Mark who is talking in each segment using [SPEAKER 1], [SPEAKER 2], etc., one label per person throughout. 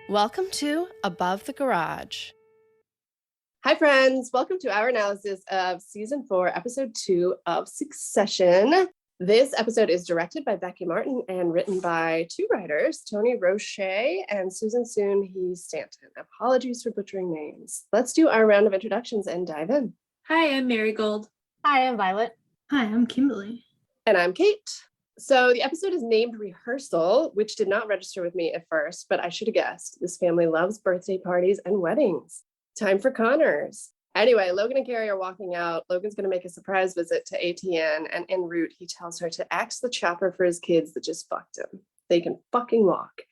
[SPEAKER 1] Welcome to Above the Garage.
[SPEAKER 2] Hi, friends. Welcome to our analysis of Season 4, Episode 2 of Succession. This episode is directed by Becky Martin and written by two writers, Tony Roche and Susan Soon-Hee Stanton. Apologies for butchering names. Let's do our round of introductions and dive in.
[SPEAKER 3] Hi, I'm Marigold.
[SPEAKER 4] Hi, I'm Violet.
[SPEAKER 5] Hi, I'm Kimberly.
[SPEAKER 2] And I'm Kate. So the episode is named Rehearsal, which did not register with me at first, but I should have guessed. This family loves birthday parties and weddings. Time for Connors. Anyway, Logan and Carrie are walking out. Logan's going to make a surprise visit to ATN, and en route, he tells her to axe the chopper for his kids that just fucked him. They can fucking walk.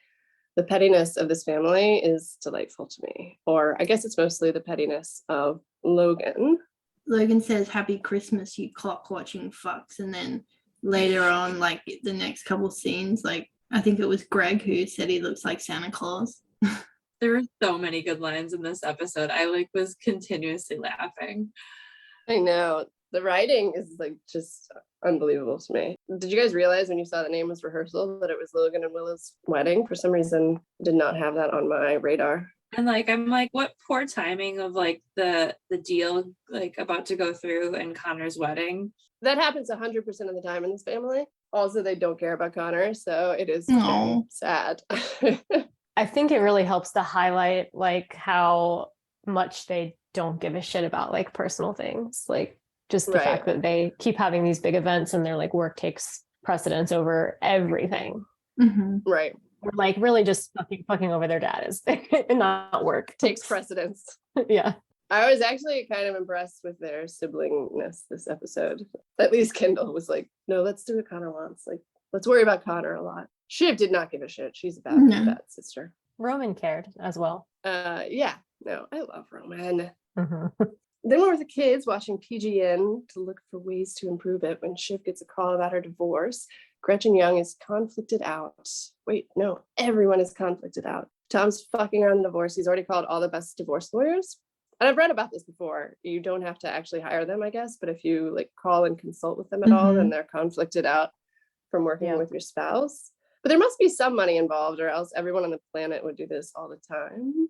[SPEAKER 2] The pettiness of this family is delightful to me. Or I guess it's mostly the pettiness of Logan.
[SPEAKER 5] Logan says, "Happy Christmas, you clock-watching fucks." And then later on, like the next couple scenes, like I think it was Greg who said he looks like Santa Claus.
[SPEAKER 3] There were so many good lines in this episode. I was continuously laughing.
[SPEAKER 2] I know. The writing is just unbelievable to me. Did you guys realize when you saw the name was Rehearsal that it was Logan and Willa's wedding? For some reason, I did not have that on my radar.
[SPEAKER 3] And I'm what poor timing of the deal about to go through in Connor's wedding.
[SPEAKER 2] That happens 100% of the time in this family. Also, they don't care about Connor, so it is very sad.
[SPEAKER 4] I think it really helps to highlight how much they don't give a shit about personal things. Just the fact that they keep having these big events and their work takes precedence over everything.
[SPEAKER 5] Mm-hmm.
[SPEAKER 2] Right.
[SPEAKER 4] We're really just fucking over their dad is and not work.
[SPEAKER 2] Takes precedence.
[SPEAKER 4] Yeah.
[SPEAKER 2] I was actually kind of impressed with their siblingness this episode. At least Kendall was no, let's do what Connor wants. Let's worry about Connor a lot. Shiv did not give a shit. She's a bad sister.
[SPEAKER 4] Roman cared as well.
[SPEAKER 2] Yeah. No, I love Roman.
[SPEAKER 4] Mm-hmm.
[SPEAKER 2] Then we're with the kids watching PGN to look for ways to improve it when Shiv gets a call about her divorce. Gretchen Young is conflicted out. Wait, no, everyone is conflicted out. Tom's fucking around the divorce. He's already called all the best divorce lawyers. And I've read about this before. You don't have to actually hire them, I guess. But if you call and consult with them at all, then they're conflicted out from working with your spouse. But there must be some money involved, or else everyone on the planet would do this all the time.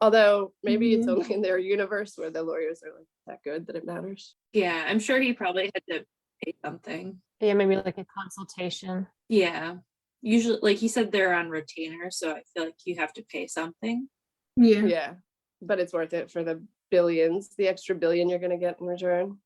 [SPEAKER 2] Although maybe it's only in their universe where the lawyers are that good that it matters.
[SPEAKER 3] Yeah, I'm sure he probably had to pay something.
[SPEAKER 4] Yeah, maybe a consultation.
[SPEAKER 3] Yeah. Usually, he said they're on retainer, so I feel you have to pay something.
[SPEAKER 5] Yeah.
[SPEAKER 2] Yeah. But it's worth it for the billions, the extra billion you're going to get in return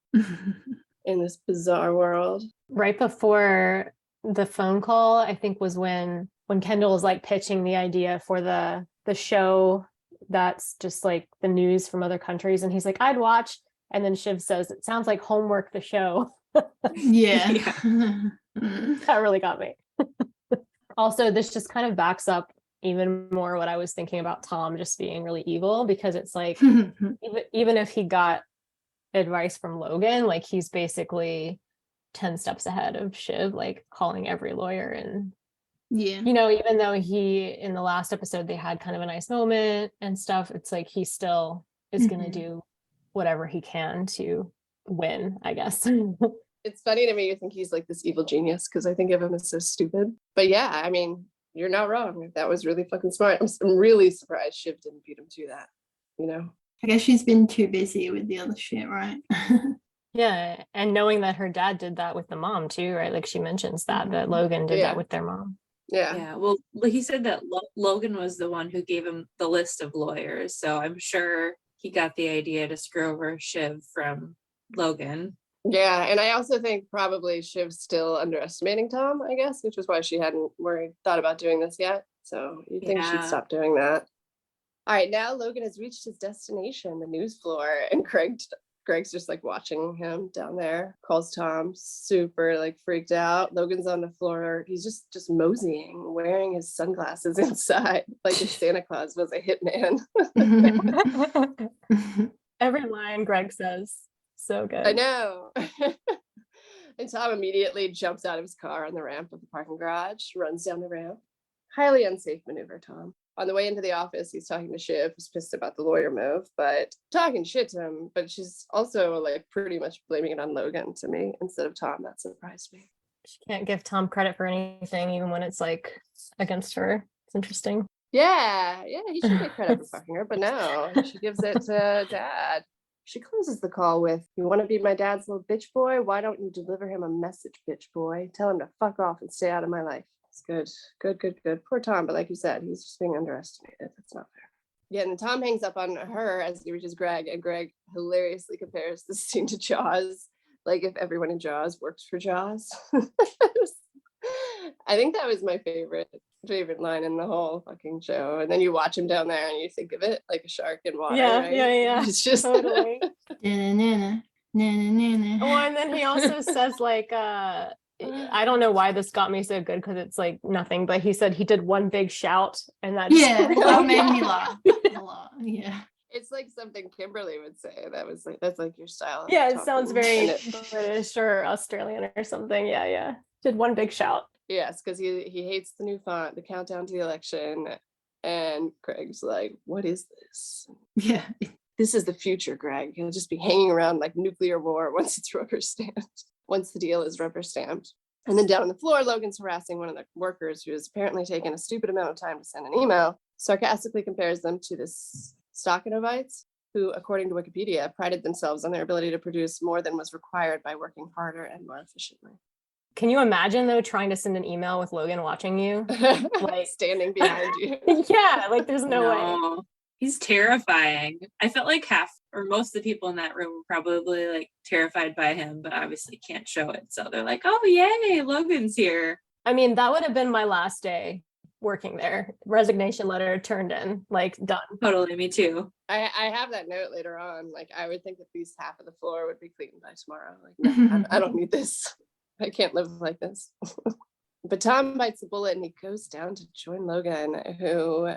[SPEAKER 2] in this bizarre world.
[SPEAKER 4] Right before the phone call, I think was when Kendall is pitching the idea for the show that's just the news from other countries, and he's I'd watch, and then Shiv says it sounds like Homework the show.
[SPEAKER 5] Yeah.
[SPEAKER 4] That really got me. Also, this just kind of backs up even more what I was thinking about Tom just being really evil, because it's even if he got advice from Logan, he's basically 10 steps ahead of Shiv, calling every lawyer. And even though he in the last episode they had kind of a nice moment and stuff, it's he still is going to do whatever he can to win, I guess.
[SPEAKER 2] It's funny to me you think he's this evil genius, because I think of him as so stupid. But yeah, I mean, you're not wrong. That was really fucking smart. I'm really surprised Shiv didn't beat him to that,
[SPEAKER 5] I guess she's been too busy with the other shit, right?
[SPEAKER 4] Yeah, and knowing that her dad did that with the mom too, right? She mentions that Logan did that with their mom.
[SPEAKER 2] Yeah.
[SPEAKER 3] Well, he said that Logan was the one who gave him the list of lawyers, so I'm sure he got the idea to screw over Shiv from Logan.
[SPEAKER 2] Yeah, and I also think probably Shiv's still underestimating Tom, I guess, which was why she hadn't thought about doing this yet. So you'd think she'd stop doing that. All right, now Logan has reached his destination, the news floor, and Greg's just watching him down there. Calls Tom, super freaked out. Logan's on the floor. He's just moseying, wearing his sunglasses inside, like if Santa Claus was a hitman.
[SPEAKER 4] Every line Greg says, so good.
[SPEAKER 2] I know. And Tom immediately jumps out of his car on the ramp of the parking garage, runs down the ramp. Highly unsafe maneuver, Tom. On the way into the office, he's talking to Shiv, who's pissed about the lawyer move, but talking shit to him. But she's also pretty much blaming it on Logan to me instead of Tom. That surprised me.
[SPEAKER 4] She can't give Tom credit for anything, even when it's against her. It's interesting.
[SPEAKER 2] Yeah, he should get credit for fucking her, but no, she gives it to dad. She closes the call with, "You want to be my dad's little bitch boy? Why don't you deliver him a message, bitch boy? Tell him to fuck off and stay out of my life." It's good. Poor Tom, but like you said, he's just being underestimated. That's not fair. Yeah, and then Tom hangs up on her as he reaches Greg, and Greg hilariously compares this scene to Jaws, like if everyone in Jaws works for Jaws. I think that was my favorite line in the whole fucking show. And then you watch him down there and you think of it like a shark in water.
[SPEAKER 4] Yeah,
[SPEAKER 2] right?
[SPEAKER 4] yeah.
[SPEAKER 2] It's just
[SPEAKER 4] Totally.
[SPEAKER 5] Na-na-na-na, na-na-na-na.
[SPEAKER 4] Oh, and then he also says like I don't know why this got me so good because it's like nothing, but he said he did one big shout and that just
[SPEAKER 5] Yeah, that made me laugh a lot. Yeah.
[SPEAKER 2] it's like something Kimberly would say. That's like your style.
[SPEAKER 4] Yeah, it sounds
[SPEAKER 2] talking.
[SPEAKER 4] very
[SPEAKER 2] And it-
[SPEAKER 4] British or Australian or something. Yeah. Did one big shout.
[SPEAKER 2] yes, because he hates the new font, the countdown to the election. And Greg's like, "What is this?"
[SPEAKER 5] Yeah.
[SPEAKER 2] This is the future, Greg. He'll just be hanging around like nuclear war once it's rubber stamped, once the deal is rubber stamped. And then down on the floor, Logan's harassing one of the workers who has apparently taken a stupid amount of time to send an email, sarcastically compares them to the Stakhanovites, who, according to Wikipedia, prided themselves on their ability to produce more than was required by working harder and more efficiently.
[SPEAKER 4] Can you imagine though trying to send an email with Logan watching you?
[SPEAKER 2] Like standing behind you.
[SPEAKER 4] Yeah, like there's no way.
[SPEAKER 3] No, he's terrifying. I felt like half or most of the people in that room were probably like terrified by him, but obviously can't show it. So they're like, "Oh, yay, Logan's here."
[SPEAKER 4] I mean, that would have been my last day working there. Resignation letter turned in, like done.
[SPEAKER 3] Totally, me too.
[SPEAKER 2] I have that note later on. Like, I would think at least half of the floor would be cleaned by tomorrow. Like, no, I don't need this. I can't live like this. But Tom bites the bullet and he goes down to join Logan, who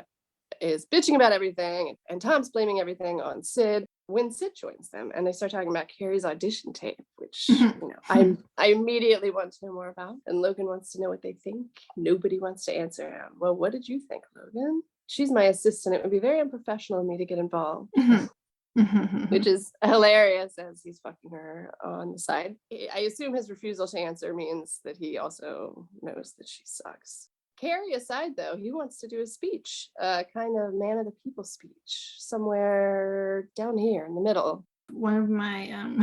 [SPEAKER 2] is bitching about everything. And Tom's blaming everything on Sid when Sid joins them. And they start talking about Carrie's audition tape, which, I immediately want to know more about. And Logan wants to know what they think. Nobody wants to answer him. Well, what did you think, Logan? She's my assistant. It would be very unprofessional of me to get involved. Which is hilarious as he's fucking her on the side. I assume his refusal to answer means that he also knows that she sucks. Carrie aside, though, he wants to do a speech, a kind of man of the people speech, somewhere down here in the middle.
[SPEAKER 5] One of my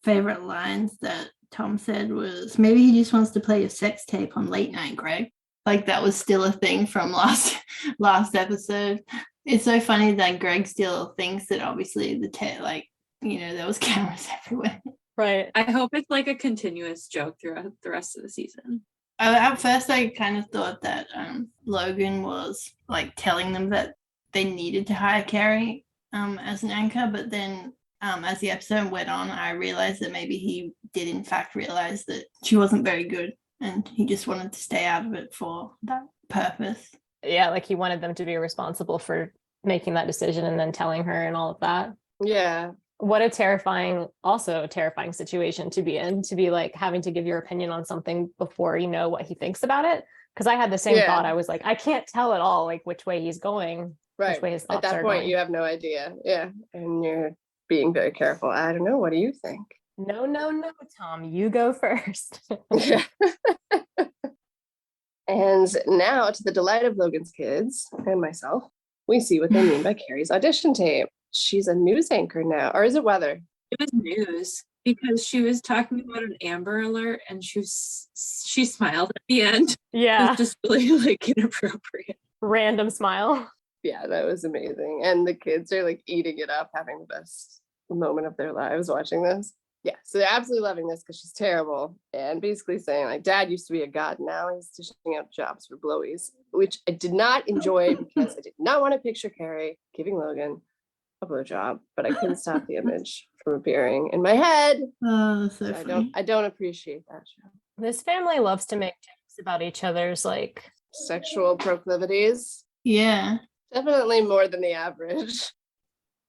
[SPEAKER 5] favorite lines that Tom said was, "Maybe he just wants to play a sex tape on late night, Greg." Like that was still a thing from last episode. It's so funny that Greg still thinks that obviously there was cameras everywhere.
[SPEAKER 4] Right.
[SPEAKER 3] I hope it's like a continuous joke throughout the rest of the season.
[SPEAKER 5] At first, I kind of thought that Logan was like telling them that they needed to hire Carrie as an anchor, but then as the episode went on, I realized that maybe he did in fact realize that she wasn't very good, and he just wanted to stay out of it for that purpose.
[SPEAKER 4] Yeah, like he wanted them to be responsible for making that decision and then telling her and all of that.
[SPEAKER 2] Yeah.
[SPEAKER 4] What a terrifying situation to be in, to be like having to give your opinion on something before you know what he thinks about it. Because I had the same thought. I was like, I can't tell at all like which way he's going.
[SPEAKER 2] Right.
[SPEAKER 4] Which way his
[SPEAKER 2] At
[SPEAKER 4] thoughts
[SPEAKER 2] that
[SPEAKER 4] are
[SPEAKER 2] point,
[SPEAKER 4] going.
[SPEAKER 2] you have no idea. Yeah. And you're being very careful. I don't know. What do you think?
[SPEAKER 4] No, Tom, you go first.
[SPEAKER 2] And now, to the delight of Logan's kids and myself, we see what they mean by Carrie's audition tape. She's a news anchor now, or is it weather?
[SPEAKER 3] It was news because she was talking about an Amber Alert and she smiled at the end. It
[SPEAKER 4] Yeah.
[SPEAKER 3] was just really like inappropriate.
[SPEAKER 4] Random smile.
[SPEAKER 2] Yeah, that was amazing. And the kids are like eating it up, having the best moment of their lives watching this. Yeah, so they're absolutely loving this because she's terrible and basically saying like, Dad used to be a god, now he's dishing out jobs for blowies, which I did not enjoy because I did not want to picture Carrie giving Logan a blowjob, but I couldn't stop the image from appearing in my head.
[SPEAKER 5] Oh, that's so
[SPEAKER 2] So
[SPEAKER 5] funny.
[SPEAKER 2] I don't appreciate that show.
[SPEAKER 4] This family loves to make jokes about each other's like
[SPEAKER 2] Sexual proclivities,
[SPEAKER 5] Yeah.
[SPEAKER 2] definitely more than the average.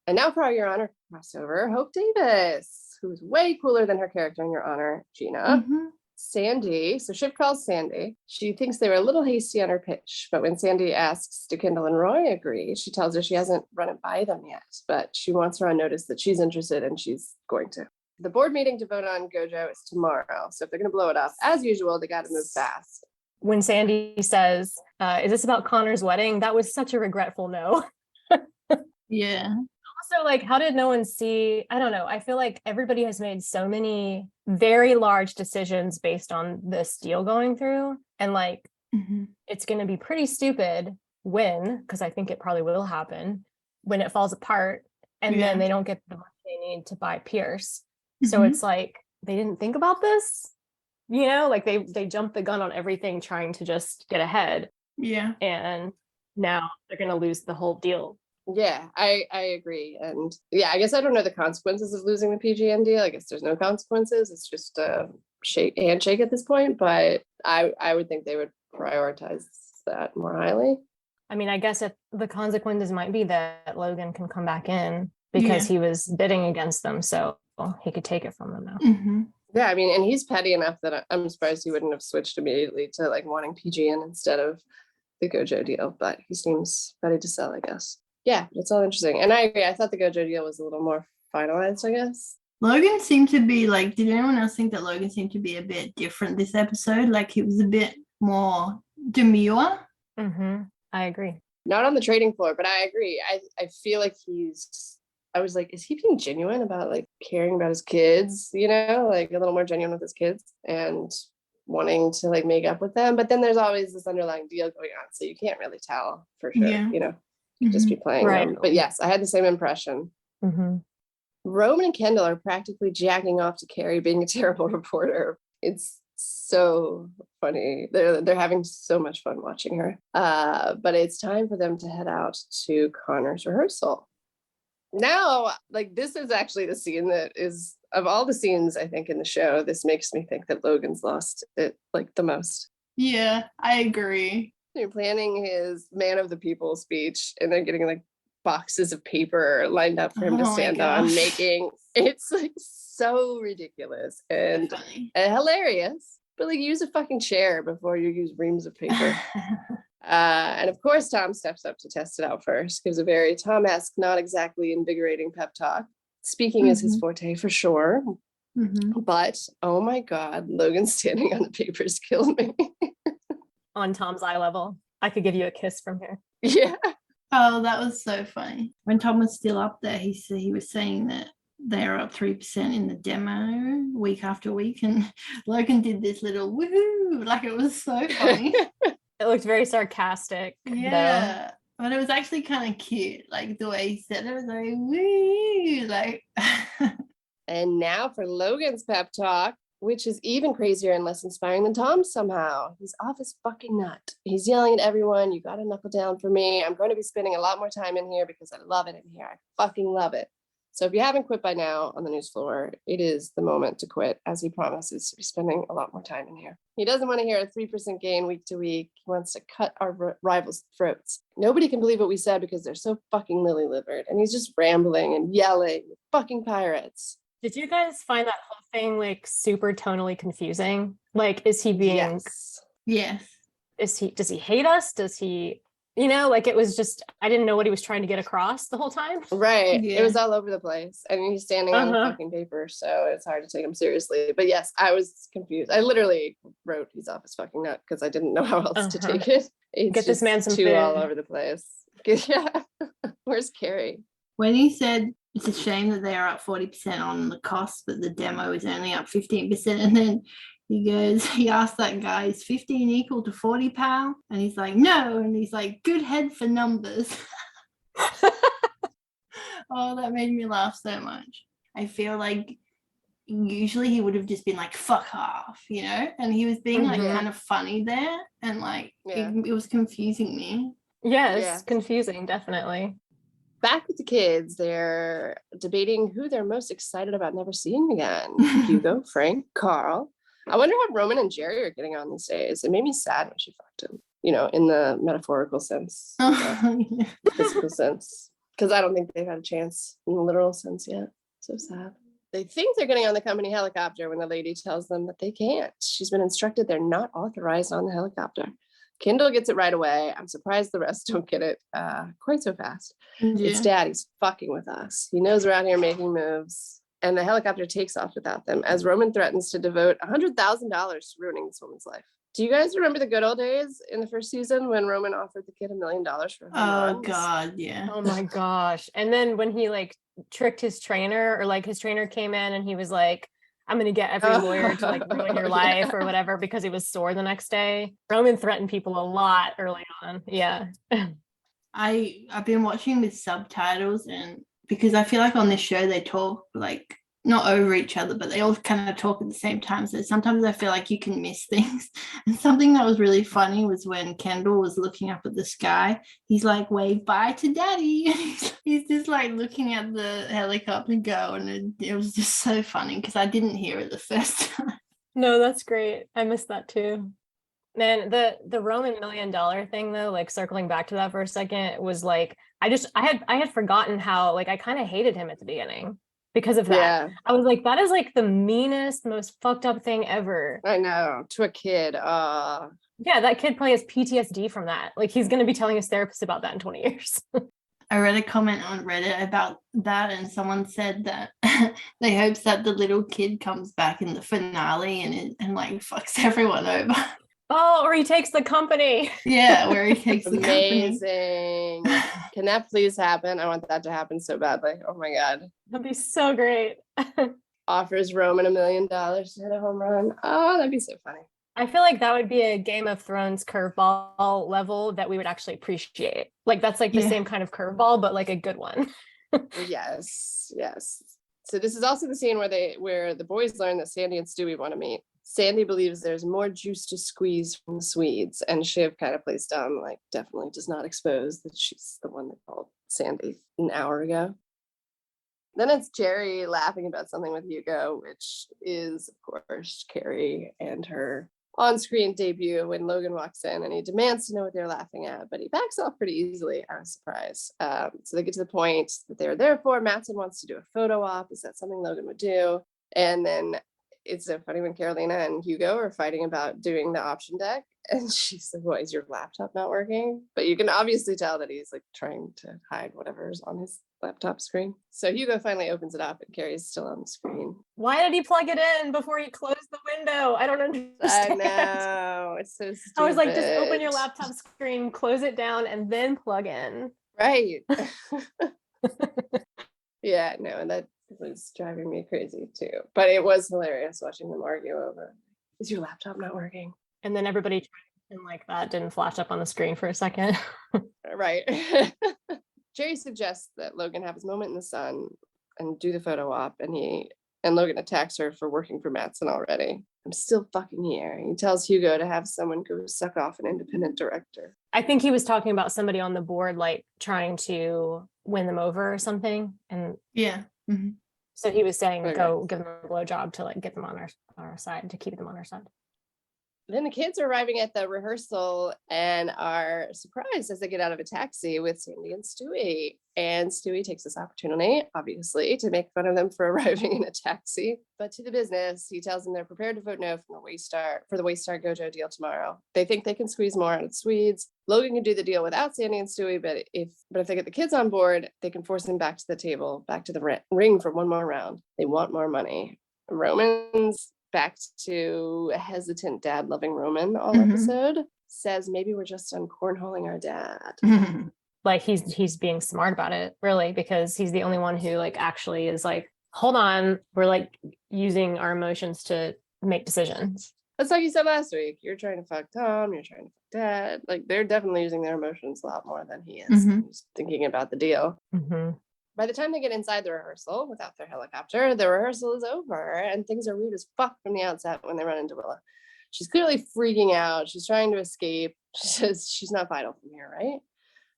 [SPEAKER 2] And now for our Your Honor crossover, Hope Davis, who's way cooler than her character in Your Honor, Gina.
[SPEAKER 5] Mhm.
[SPEAKER 2] Sandy, so Shiv calls Sandy. She thinks they were a little hasty on her pitch, but when Sandy asks, do Kendall and Roy agree? She tells her she hasn't run it by them yet, but she wants her on notice that she's interested and she's going to. The board meeting to vote on Gojo is tomorrow. So if they're going to blow it up, as usual, they got to move fast.
[SPEAKER 4] when Sandy says, is this about Connor's wedding? That was such a regretful no.
[SPEAKER 5] Yeah.
[SPEAKER 4] Also, like, how did no one see? I don't know. I feel like everybody has made so many very large decisions based on this deal going through. And like, it's going to be pretty stupid because I think it probably will happen, when it falls apart and then they don't get the money they need to buy Pierce. So it's like, they didn't think about this, like they jumped the gun on everything trying to just get ahead.
[SPEAKER 5] Yeah.
[SPEAKER 4] And now they're going to lose the whole deal.
[SPEAKER 2] Yeah, I agree. And yeah, I guess I don't know the consequences of losing the PGN deal. I guess there's no consequences. It's just a handshake at this point. But I would think they would prioritize that more highly.
[SPEAKER 4] I mean, I guess if the consequences might be that Logan can come back in because he was bidding against them. So he could take it from them now.
[SPEAKER 2] Yeah, I mean, and he's petty enough that I'm surprised he wouldn't have switched immediately to like wanting PGN instead of the Gojo deal. But he seems ready to sell, I guess. Yeah, it's all interesting. And I agree. I thought the Gojo deal was a little more finalized, I guess.
[SPEAKER 5] Logan seemed to be like, did anyone else think that Logan seemed to be a bit different this episode? Like he was a bit more demure.
[SPEAKER 4] I agree.
[SPEAKER 2] Not on the trading floor, but I agree. I feel like I was like, is he being genuine about like caring about his kids, like a little more genuine with his kids and wanting to like make up with them. But then there's always this underlying deal going on. So you can't really tell for sure, just be playing them. But yes, I had the same impression. Roman and Kendall are practically jacking off to Carrie being a terrible reporter. It's so funny. They're having so much fun watching her. But it's time for them to head out to Connor's rehearsal. Now, like, this is actually the scene that is, of all the scenes I think in the show, this makes me think that Logan's lost it like the most.
[SPEAKER 5] Yeah, I agree.
[SPEAKER 2] They're planning his man of the people speech and they're getting like boxes of paper lined up for him to stand on, making it's like so ridiculous and hilarious. But like, use a fucking chair before you use reams of paper. And of course, Tom steps up to test it out first, gives a very Tom-esque, not exactly invigorating pep talk. Speaking is his forte for sure. But oh my God, Logan standing on the papers killed me.
[SPEAKER 4] On Tom's eye level. I could give you a kiss from here.
[SPEAKER 2] Yeah.
[SPEAKER 5] Oh, that was so funny. When Tom was still up there, he was saying that they're up 3% in the demo week after week. And Logan did this little woohoo, like it was so funny.
[SPEAKER 4] It looked very sarcastic.
[SPEAKER 5] Yeah. But it was actually kind of cute. Like the way he said it was like, woo, like.
[SPEAKER 2] And now for Logan's pep talk, which is even crazier and less inspiring than Tom's somehow. He's off his fucking nut. He's yelling at everyone, you gotta knuckle down for me. I'm going to be spending a lot more time in here because I love it in here. I fucking love it. So if you haven't quit by now on the news floor, it is the moment to quit, as he promises to be spending a lot more time in here. He doesn't want to hear a 3% gain week to week. He wants to cut our rivals' throats. Nobody can believe what we said because they're so fucking lily-livered. And he's just rambling and yelling, fucking pirates.
[SPEAKER 4] Did you guys find that whole thing like super tonally confusing? Like, is he being?
[SPEAKER 5] Yes.
[SPEAKER 4] Does he hate us? Does he? Like it was just, I didn't know what he was trying to get across the whole time.
[SPEAKER 2] Right. Yeah. It was all over the place. I mean, he's standing on fucking paper, so it's hard to take him seriously. But yes, I was confused. I literally wrote he's off his fucking nut because I didn't know how else to take it. It's
[SPEAKER 4] get this man some
[SPEAKER 2] too
[SPEAKER 4] food.
[SPEAKER 2] All over the place. Yeah. Where's Carrie?
[SPEAKER 5] When he said it's a shame that they are up 40% on the cost, but the demo is only up 15%, and then he asked that guy, is 15 equal to 40, pal? And he's like, no. And he's like, good head for numbers. Oh, that made me laugh so much. I feel like usually he would have just been like, fuck off, and he was being like kind of funny there. And like, it was confusing me.
[SPEAKER 4] Yes, confusing, definitely.
[SPEAKER 2] Back with the kids, they're debating who they're most excited about never seeing again. Hugo, Frank, Carl. I wonder how Roman and Jerry are getting on these days. It made me sad when she fucked him, in the metaphorical sense, the physical sense, because I don't think they've had a chance in the literal sense yet. So sad. They think they're getting on the company helicopter when the lady tells them that they can't. She's been instructed they're not authorized on the helicopter. Kendall gets it right away. I'm surprised the rest don't get it quite so fast. Yeah. It's Dad. He's fucking with us. He knows we're out here making moves. And the helicopter takes off without them as Roman threatens to devote $100,000 to ruining this woman's life. Do you guys remember the good old days in the first season when Roman offered the kid $1 million for home
[SPEAKER 5] Oh
[SPEAKER 2] runs?
[SPEAKER 5] God, yeah.
[SPEAKER 4] Oh my gosh. And then when he like tricked his trainer, or like his trainer came in and he was like, I'm gonna get every lawyer to like ruin your life or whatever, because he was sore the next day. Roman threatened people a lot early on. Yeah.
[SPEAKER 5] I've been watching with subtitles, and because I feel like on this show they talk like not over each other, but they all kind of talk at the same time. So sometimes I feel like you can miss things. And something that was really funny was when Kendall was looking up at the sky. He's like, wave bye to daddy. He's just like looking at the helicopter go, and it was just so funny because I didn't hear it the first time.
[SPEAKER 4] No, that's great. I missed that too. Man, the Roman $1 million thing though, like circling back to that for a second, was like I had forgotten how like I kind of hated him at the beginning because of that.
[SPEAKER 2] Yeah,
[SPEAKER 4] I was like, that is like the meanest, most fucked up thing ever.
[SPEAKER 2] I know. To a kid.
[SPEAKER 4] Yeah, that kid probably has PTSD from that. Like he's gonna be telling his therapist about that in 20 years.
[SPEAKER 5] I read a comment on Reddit about that, and someone said that they hopes that the little kid comes back in the finale and like fucks everyone over.
[SPEAKER 4] Oh, or he takes the company.
[SPEAKER 5] Yeah, where he takes the company.
[SPEAKER 2] Amazing. Can that please happen? I want that to happen so badly. Oh my God.
[SPEAKER 4] That'd be so great.
[SPEAKER 2] Offers Roman $1 million to hit a home run. Oh, that'd be so funny.
[SPEAKER 4] I feel like that would be a Game of Thrones curveball level that we would actually appreciate. Like that's like the
[SPEAKER 5] Yeah.
[SPEAKER 4] same kind of curveball, but like a good one.
[SPEAKER 2] Yes, yes. So this is also the scene where the boys learn that Sandy and Stewie want to meet. Sandy believes there's more juice to squeeze from the Swedes, and Shiv kind of plays dumb, like definitely does not expose that she's the one that called Sandy an hour ago. Then it's Jerry laughing about something with Hugo, which is, of course, Carrie and her on-screen debut when Logan walks in and he demands to know what they're laughing at, but he backs off pretty easily. I was surprised. So they get to the point that they're there for. Mattson wants to do a photo op. Is that something Logan would do? And then it's so funny when Carolina and Hugo are fighting about doing the option deck, and she's like, "What, is your laptop not working?" But you can obviously tell that he's like trying to hide whatever's on his laptop screen. So Hugo finally opens it up and Carrie's still on the screen.
[SPEAKER 4] Why did he plug it in before he closed the window? I don't
[SPEAKER 2] I
[SPEAKER 4] understand.
[SPEAKER 2] know, it's so stupid.
[SPEAKER 4] I was like, just open your laptop screen, close it down, and then plug in.
[SPEAKER 2] Right. Yeah, no, and that was driving me crazy too. But it was hilarious watching them argue over, is your laptop not working?
[SPEAKER 4] And then everybody and like that didn't flash up on the screen for a second.
[SPEAKER 2] Right. Jerry suggests that Logan have his moment in the sun and do the photo op, and Logan attacks her for working for Mattson already. I'm still fucking here. He tells Hugo to have someone go suck off an independent director.
[SPEAKER 4] I think he was talking about somebody on the board like trying to win them over or something. And
[SPEAKER 5] Yeah. Mhm.
[SPEAKER 4] so he was saying,
[SPEAKER 2] Okay.
[SPEAKER 4] go give them a blowjob to like get them on our side, to keep them on our side.
[SPEAKER 2] Then the kids are arriving at the rehearsal and are surprised as they get out of a taxi with Sandy and Stewie. And Stewie takes this opportunity, obviously, to make fun of them for arriving in a taxi. But to the business, he tells them they're prepared to vote no for the Waystar Gojo deal tomorrow. They think they can squeeze more out of the Swedes. Logan can do the deal without Sandy and Stewie, but if they get the kids on board, they can force him back to the table, back to the ring for one more round. They want more money. Roman's back to a hesitant dad loving Roman all episode, says maybe we're just done cornholing our dad.
[SPEAKER 4] Like he's being smart about it, really, because he's the only one who like actually is like, hold on, we're like using our emotions to make decisions.
[SPEAKER 2] That's like you said last week. You're trying to fuck Tom, you're trying to fuck dad. Like they're definitely using their emotions a lot more than he is. He's thinking about the deal. By the time they get inside the rehearsal without their helicopter, the rehearsal is over and things are rude as fuck from the outset when they run into Willa. She's clearly freaking out. She's trying to escape. She says she's not vital from here, right?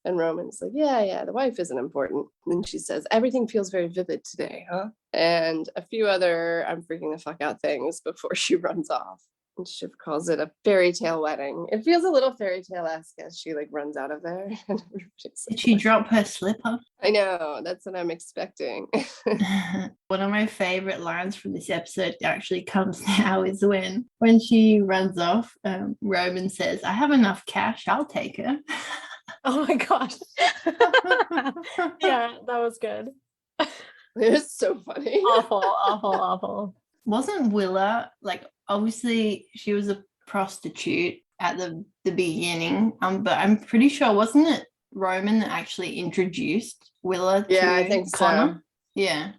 [SPEAKER 2] And Roman's like, yeah, the wife isn't important. And she says, everything feels very vivid today, huh? And a few other I'm freaking the fuck out things before she runs off. And Shiv calls it a fairy tale wedding. It feels a little fairy tale-esque as she like runs out of there. And
[SPEAKER 5] Did she drop her slipper?
[SPEAKER 2] I know, that's what I'm expecting.
[SPEAKER 5] One of my favorite lines from this episode actually comes now is when she runs off, Roman says, I have enough cash, I'll take her.
[SPEAKER 4] Oh my gosh. Yeah, that was good.
[SPEAKER 2] It was so funny.
[SPEAKER 4] Awful.
[SPEAKER 5] Wasn't Willa, like, obviously she was a prostitute at the beginning. But I'm pretty sure, wasn't it Roman that actually introduced Willa
[SPEAKER 2] Yeah,
[SPEAKER 5] to
[SPEAKER 2] I think
[SPEAKER 5] Connor?
[SPEAKER 2] so.
[SPEAKER 5] Yeah.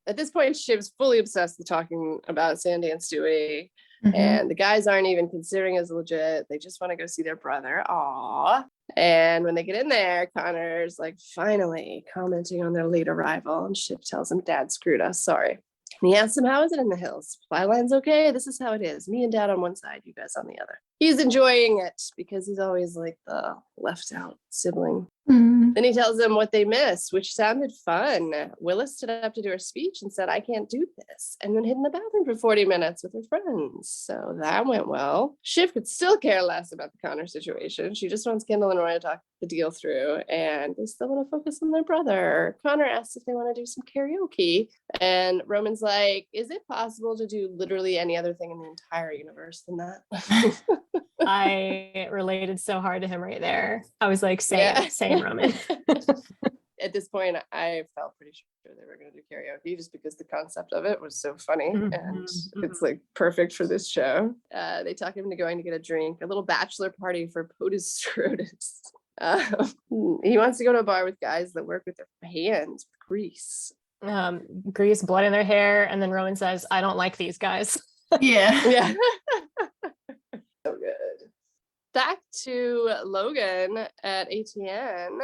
[SPEAKER 2] At this point, Shiv's fully obsessed with talking about Sandy and Stewie.
[SPEAKER 5] Mhm.
[SPEAKER 2] And the guys aren't even considering as legit. They just want to go see their brother. Aww. And when they get in there, Connor's like finally commenting on their late arrival. And Shiv tells him, Dad screwed us. Sorry. And he asks him, how is it in the hills? Supply line's okay. This is how it is. Me and Dad on one side, you guys on the other. He's enjoying it because he's always like the left out sibling.
[SPEAKER 5] Mhm.
[SPEAKER 2] Then he tells them what they missed, which sounded fun. Willis stood up to do her speech and said, I can't do this. And then hid in the bathroom for 40 minutes with her friends. So that went well. Shiv could still care less about the Connor situation. She just wants Kendall and Roy to talk the deal through. And they still want to focus on their brother. Connor asks if they want to do some karaoke. And Roman's like, is it possible to do literally any other thing in the entire universe than that?
[SPEAKER 4] I related so hard to him right there. I was like, same Roman.
[SPEAKER 2] At this point, I felt pretty sure they were going to do karaoke just because the concept of it was so funny and it's like perfect for this show. They talk him into going to get a drink, a little bachelor party for POTUS Scrotus. He wants to go to a bar with guys that work with their hands, with grease.
[SPEAKER 4] Grease, blood in their hair, and then Roman says, I don't like these guys.
[SPEAKER 5] Yeah.
[SPEAKER 2] Yeah. So good. Back to Logan at ATN.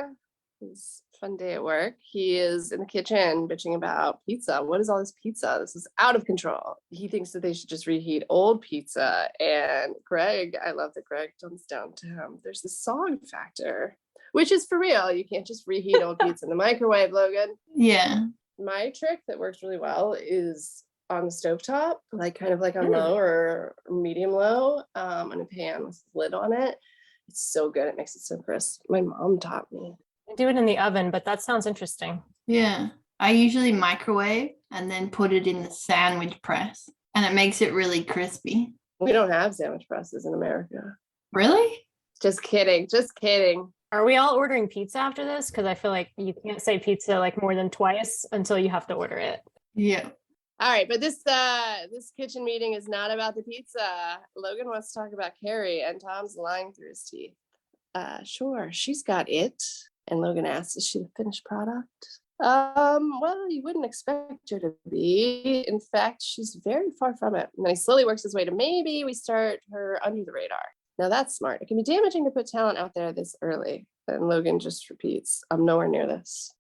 [SPEAKER 2] His fun day at work. He is in the kitchen bitching about pizza. What is all this pizza? This is out of control. He thinks that they should just reheat old pizza. And Greg, I love that Greg comes down to him. There's the song factor, which is for real. You can't just reheat old pizza in the microwave, Logan.
[SPEAKER 5] Yeah.
[SPEAKER 2] My trick that works really well is on the stovetop, like kind of like on low or medium low, on a pan with a lid on it. It's so good. It makes it so crisp. My mom taught me.
[SPEAKER 4] I do it in the oven, but that sounds interesting.
[SPEAKER 5] Yeah. I usually microwave and then put it in the sandwich press, and it makes it really crispy.
[SPEAKER 2] We don't have sandwich presses in America.
[SPEAKER 5] Really?
[SPEAKER 2] Just kidding. Just kidding.
[SPEAKER 4] Are we all ordering pizza after this? Because I feel like you can't say pizza like more than twice until you have to order it.
[SPEAKER 5] Yeah.
[SPEAKER 2] All right, but this kitchen meeting is not about the pizza. Logan wants to talk about Carrie, and Tom's lying through his teeth. Sure, she's got it. And Logan asks, is she the finished product? Well, you wouldn't expect her to be. In fact, she's very far from it. And then he slowly works his way to maybe we start her under the radar. Now that's smart. It can be damaging to put talent out there this early. And Logan just repeats, I'm nowhere near this.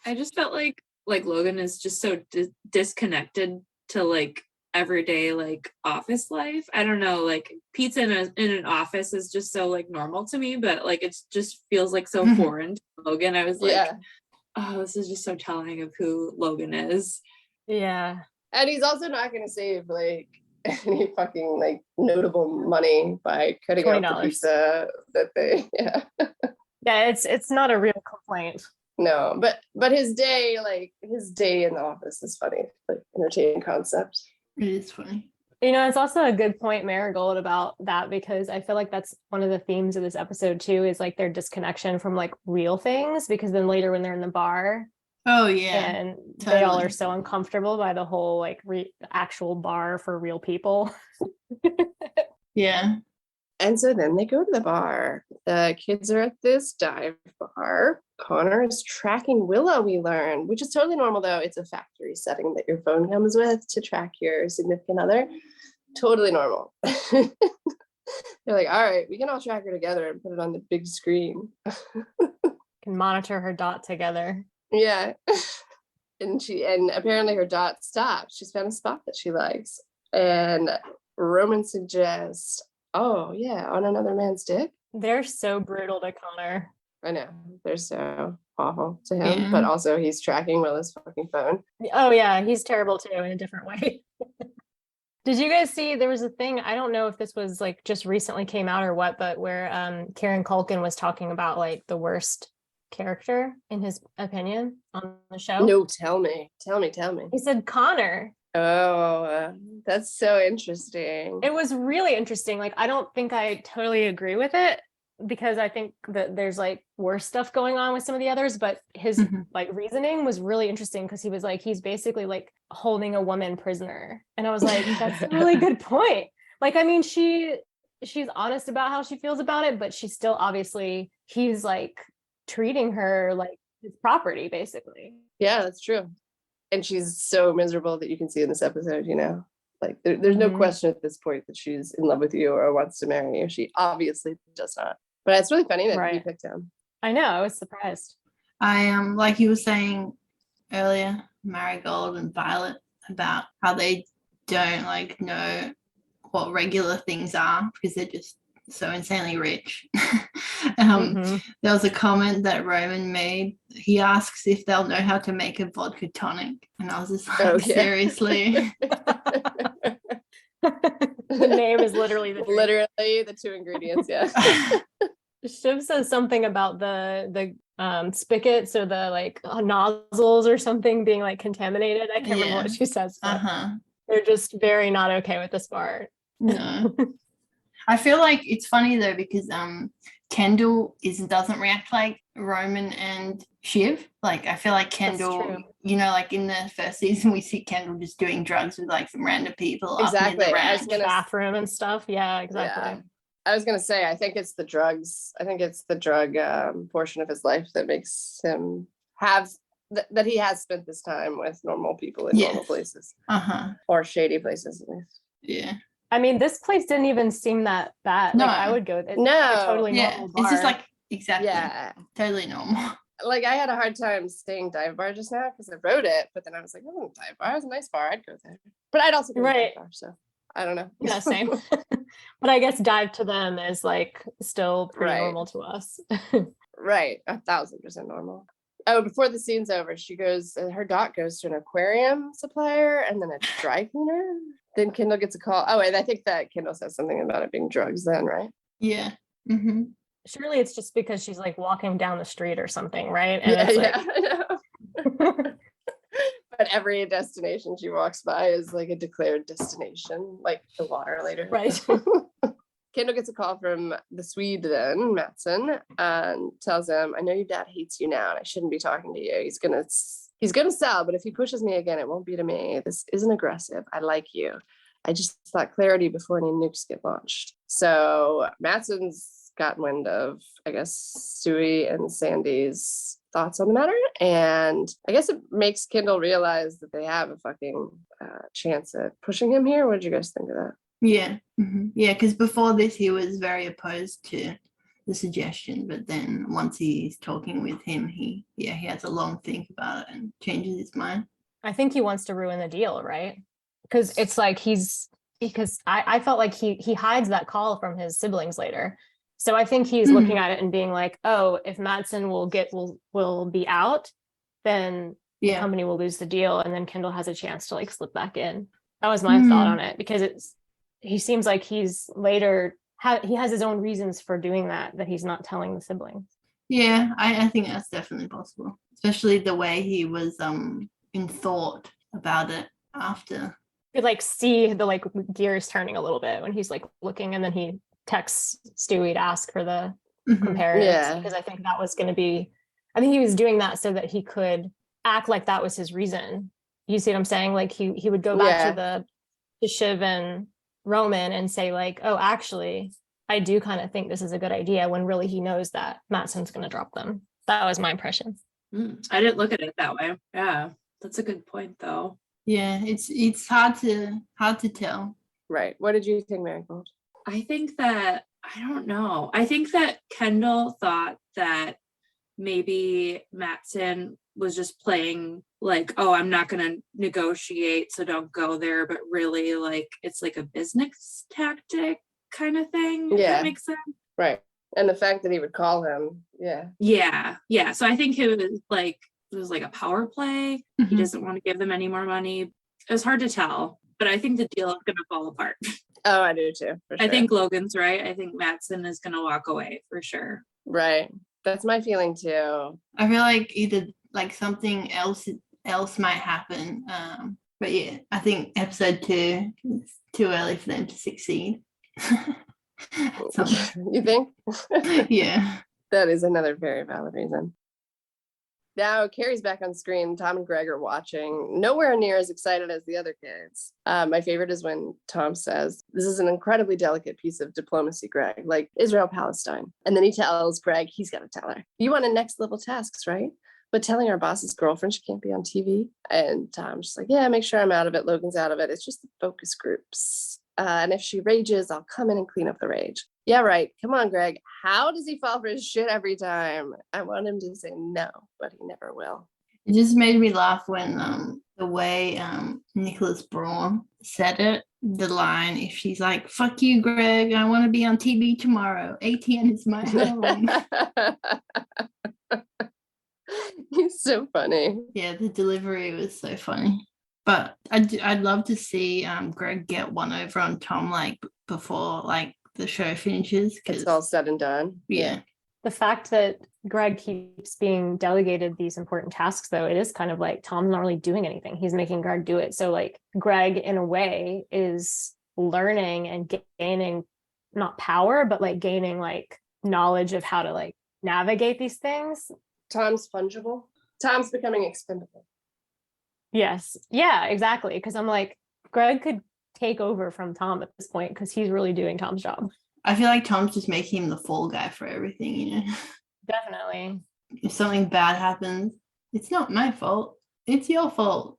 [SPEAKER 3] I just felt like Logan is just so disconnected to like everyday like office life. I don't know, like pizza in an office is just so like normal to me, but like it just feels like so foreign to Logan. I was like, oh, this is just so telling of who Logan is.
[SPEAKER 4] Yeah.
[SPEAKER 2] And he's also not going to save like any fucking like notable money by cutting out the pizza that they
[SPEAKER 4] Yeah, it's not a real complaint.
[SPEAKER 2] No, but his day in the office is funny, like entertaining concept.
[SPEAKER 5] It is funny.
[SPEAKER 4] You know, it's also a good point, Marigold, about that, because I feel like that's one of the themes of this episode too, is like their disconnection from like real things, because then later when they're in the bar,
[SPEAKER 5] oh yeah,
[SPEAKER 4] and they all are so uncomfortable by the whole like actual bar for real people.
[SPEAKER 5] Yeah.
[SPEAKER 2] And so then they go to the bar. The kids are at this dive bar. Connor is tracking Willow, we learn, which is totally normal, though. It's a factory setting that your phone comes with to track your significant other. Totally normal. They're like, all right, we can all track her together and put it on the big screen.
[SPEAKER 4] Can monitor her dot together.
[SPEAKER 2] Yeah. And apparently her dot stopped. She's found a spot that she likes. And Roman suggests, oh, yeah, on another man's dick.
[SPEAKER 4] They're so brutal to Connor.
[SPEAKER 2] I know. They're so awful to him, but also he's tracking Willow's fucking phone.
[SPEAKER 4] Oh, yeah, he's terrible too in a different way. Did you guys see, there was a thing, I don't know if this was like just recently came out or what, but where Kieran Culkin was talking about like the worst character in his opinion on the show?
[SPEAKER 2] No, tell me.
[SPEAKER 4] He said Connor.
[SPEAKER 2] Oh, that's so interesting.
[SPEAKER 4] It was really interesting. Like, I don't think I totally agree with it, because I think that there's like worse stuff going on with some of the others, but his like reasoning was really interesting, because he was like, he's basically like holding a woman prisoner. And I was like, that's a really good point. Like, I mean, she she's honest about how she feels about it, but she's still obviously, he's like treating her like his property, basically.
[SPEAKER 2] Yeah, that's true. And she's so miserable that you can see in this episode, like there's no question at this point that she's in love with you or wants to marry you. She obviously does not. But it's really funny that you
[SPEAKER 4] Right.
[SPEAKER 2] picked him.
[SPEAKER 4] I know, I was surprised.
[SPEAKER 5] I am, like you were saying earlier, Marigold and Violet, about how they don't like know what regular things are because they're just so insanely rich. There was a comment that Roman made. He asks if they'll know how to make a vodka tonic, and I was just like, seriously.
[SPEAKER 4] The name is literally the
[SPEAKER 2] literally the two ingredients. Yeah.
[SPEAKER 4] Shiv says something about the spigots or the like nozzles or something being like contaminated. I can't remember what she says. They're just very not okay with this part.
[SPEAKER 5] No. I feel like it's funny though because Kendall doesn't react like Roman and Shiv. Like I feel like Kendall, like in the first season we see Kendall just doing drugs with like some random people
[SPEAKER 2] exactly.
[SPEAKER 5] up in
[SPEAKER 4] I was gonna bathroom and stuff. Yeah, exactly.
[SPEAKER 2] Yeah. I was gonna say I think it's the drugs. I think it's the drug portion of his life that makes him have that he has spent this time with normal people in normal places. Or shady places at least.
[SPEAKER 5] Yeah.
[SPEAKER 4] I mean, this place didn't even seem that bad.
[SPEAKER 5] No.
[SPEAKER 4] Like I would go there.
[SPEAKER 2] No.
[SPEAKER 4] Like a totally normal bar.
[SPEAKER 5] It's just like exactly.
[SPEAKER 2] Yeah.
[SPEAKER 5] Totally normal.
[SPEAKER 2] Like I had a hard time saying dive bar just now because I wrote it, but then I was like, oh, dive bar is a nice bar. I'd go there. But I'd also go to dive bar, so I don't know.
[SPEAKER 4] Yeah, same. But I guess dive to them is like still pretty normal to us.
[SPEAKER 2] Right. 1,000% normal. Oh, before the scene's over, she goes, her dot goes to an aquarium supplier and then a dry cleaner. Then Kendall gets a call. Oh, and I think that Kendall says something about it being drugs then, right?
[SPEAKER 5] Yeah.
[SPEAKER 4] Surely it's just because she's like walking down the street or something, right? And it's like...
[SPEAKER 2] I know. But every destination she walks by is like a declared destination, like the water later.
[SPEAKER 4] Right.
[SPEAKER 2] Kendall gets a call from the Swede then, Matson, and tells him, I know your dad hates you now and I shouldn't be talking to you. He's gonna sell, but if he pushes me again, it won't be to me. This isn't aggressive. I like you. I just thought clarity before any nukes get launched. So Matson's gotten wind of, I guess, Stewie and Sandy's thoughts on the matter. And I guess it makes Kendall realize that they have a fucking chance at pushing him here. What did you guys think of that?
[SPEAKER 5] Yeah. Yeah, because before this, he was very opposed to the suggestion. But then once he's talking with him, he has a long think about it and changes his mind.
[SPEAKER 4] I think he wants to ruin the deal, right? Because it's like I felt like he hides that call from his siblings later. So I think he's looking at it and being like, oh, if Madsen will be out, then the company will lose the deal. And then Kendall has a chance to like slip back in. That was my thought on it, because he seems like he's later, he has his own reasons for doing that he's not telling the siblings.
[SPEAKER 5] Yeah, I think that's definitely possible, especially the way he was in thought about it after.
[SPEAKER 4] You like see the like gears turning a little bit when he's like looking, and then he texts Stewie to ask for the comparatives, because I think that was going to be, I think he was doing that so that he could act like that was his reason. You see what I'm saying? Like he would go back to Shiv and Roman and say like, oh, actually, I do kind of think this is a good idea, when really he knows that Matson's going to drop them. That was my impression.
[SPEAKER 3] I didn't look at it that way. Yeah, that's a good point though.
[SPEAKER 5] Yeah, it's hard to tell.
[SPEAKER 2] Right. What did you think, Marigold?
[SPEAKER 3] I think that, I don't know. I think that Kendall thought that maybe Matson was just playing like, oh, I'm not going to negotiate, so don't go there. But really, like, it's like a business tactic kind of thing. If that makes sense.
[SPEAKER 2] Right. And the fact that he would call him. Yeah.
[SPEAKER 3] Yeah. So I think it was like a power play. He doesn't want to give them any more money. It was hard to tell, but I think the deal is going to fall apart.
[SPEAKER 2] Oh, I do too. For sure.
[SPEAKER 3] I think Logan's right. I think Matson is going to walk away for sure.
[SPEAKER 2] Right. That's my feeling too.
[SPEAKER 5] I feel like either like something else might happen. But yeah, I think episode 2 is too early for them to succeed.
[SPEAKER 2] You think?
[SPEAKER 5] Yeah.
[SPEAKER 2] That is another very valid reason. Now Carrie's back on screen. Tom and Greg are watching, nowhere near as excited as the other kids. My favorite is when Tom says, "This is an incredibly delicate piece of diplomacy, Greg, like Israel, Palestine." And then he tells Greg he's got to tell her, "You want a next level tasks, right? But telling our boss's girlfriend she can't be on TV." And Tom's just like, "Yeah, make sure I'm out of it. Logan's out of it. It's just the focus groups. And if she rages, I'll come in and clean up the rage." Yeah, right. Come on, Greg. How does he fall for his shit every time? I want him to say no, but he never will.
[SPEAKER 5] It just made me laugh when the way Nicholas Braun said it. The line, if she's like, "Fuck you, Greg, I want to be on TV tomorrow. ATN is my home."
[SPEAKER 2] He's so funny.
[SPEAKER 5] Yeah, the delivery was so funny. But I'd love to see Greg get one over on Tom like before like the show finishes.
[SPEAKER 2] It's all said and done.
[SPEAKER 5] Yeah.
[SPEAKER 4] The fact that Greg keeps being delegated these important tasks, though, it is kind of like Tom's not really doing anything. He's making Greg do it. So like Greg, in a way, is learning and gaining not power, but like gaining like knowledge of how to like navigate these things.
[SPEAKER 2] Tom's fungible. Tom's becoming expendable.
[SPEAKER 4] Yes. Yeah, exactly. Because I'm like, Greg could take over from Tom at this point because he's really doing Tom's job.
[SPEAKER 5] I feel like Tom's just making him the fall guy for everything, you know?
[SPEAKER 4] Definitely.
[SPEAKER 5] If something bad happens, it's not my fault. It's your fault.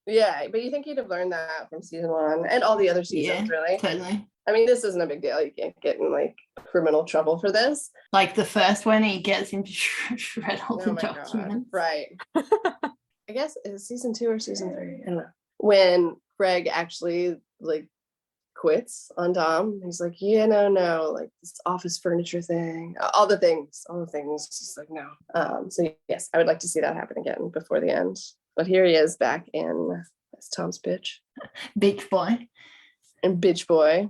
[SPEAKER 2] Yeah, but you think he'd have learned that from season 1 and all the other seasons, really?
[SPEAKER 5] Totally.
[SPEAKER 2] I mean, this isn't a big deal. You can't get in like criminal trouble for this.
[SPEAKER 5] Like the first one, he gets him to shred all the
[SPEAKER 2] Oh my God.
[SPEAKER 5] documents.
[SPEAKER 2] Right. I guess is season 2 or season 3? I don't know. When Greg actually like quits on Tom, he's like, "Yeah, no, like this office furniture thing, all the things. Just like, no." So yes, I would like to see that happen again before the end. But here he is back in as Tom's bitch.
[SPEAKER 5] Bitch boy.
[SPEAKER 2] And bitch boy.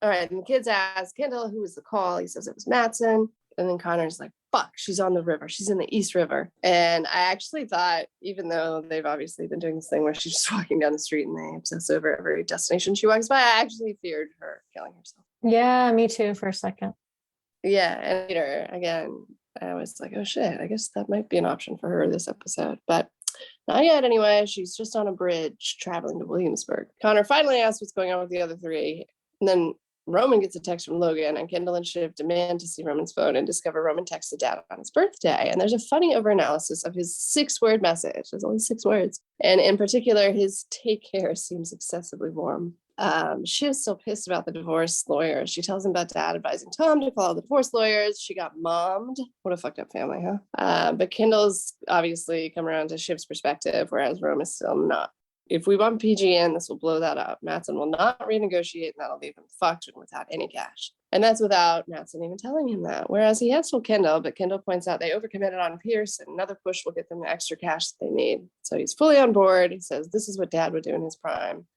[SPEAKER 2] All right, and the kids ask Kendall, "Who was the call?" He says it was Mattson. And then Connor's like, "Fuck, she's on the river. She's in the East River." And I actually thought, even though they've obviously been doing this thing where she's just walking down the street and they obsess over every destination she walks by, I actually feared her killing herself.
[SPEAKER 4] Yeah, me too for a second.
[SPEAKER 2] Yeah, and later, again, I was like, oh shit, I guess that might be an option for her this episode. But not yet anyway. She's just on a bridge traveling to Williamsburg. Connor finally asks what's going on with the other three. And then Roman gets a text from Logan, and Kendall and Shiv demand to see Roman's phone and discover Roman texted Dad on his birthday. And there's a funny overanalysis of his 6-word message. There's only 6 words. And in particular, his "take care" seems excessively warm. Shiv's still pissed about the divorce lawyers. She tells him about Dad advising Tom to call the divorce lawyers. She got mommed. What a fucked up family, huh? But Kendall's obviously come around to Shiv's perspective, whereas Roman's still not. If we bump PG in, this will blow that up. Mattson will not renegotiate, and that'll leave him fucked and without any cash. And that's without Mattson even telling him that. Whereas he has told Kendall, but Kendall points out they overcommitted on Pierce, and another push will get them the extra cash that they need. So he's fully on board. He says this is what Dad would do in his prime.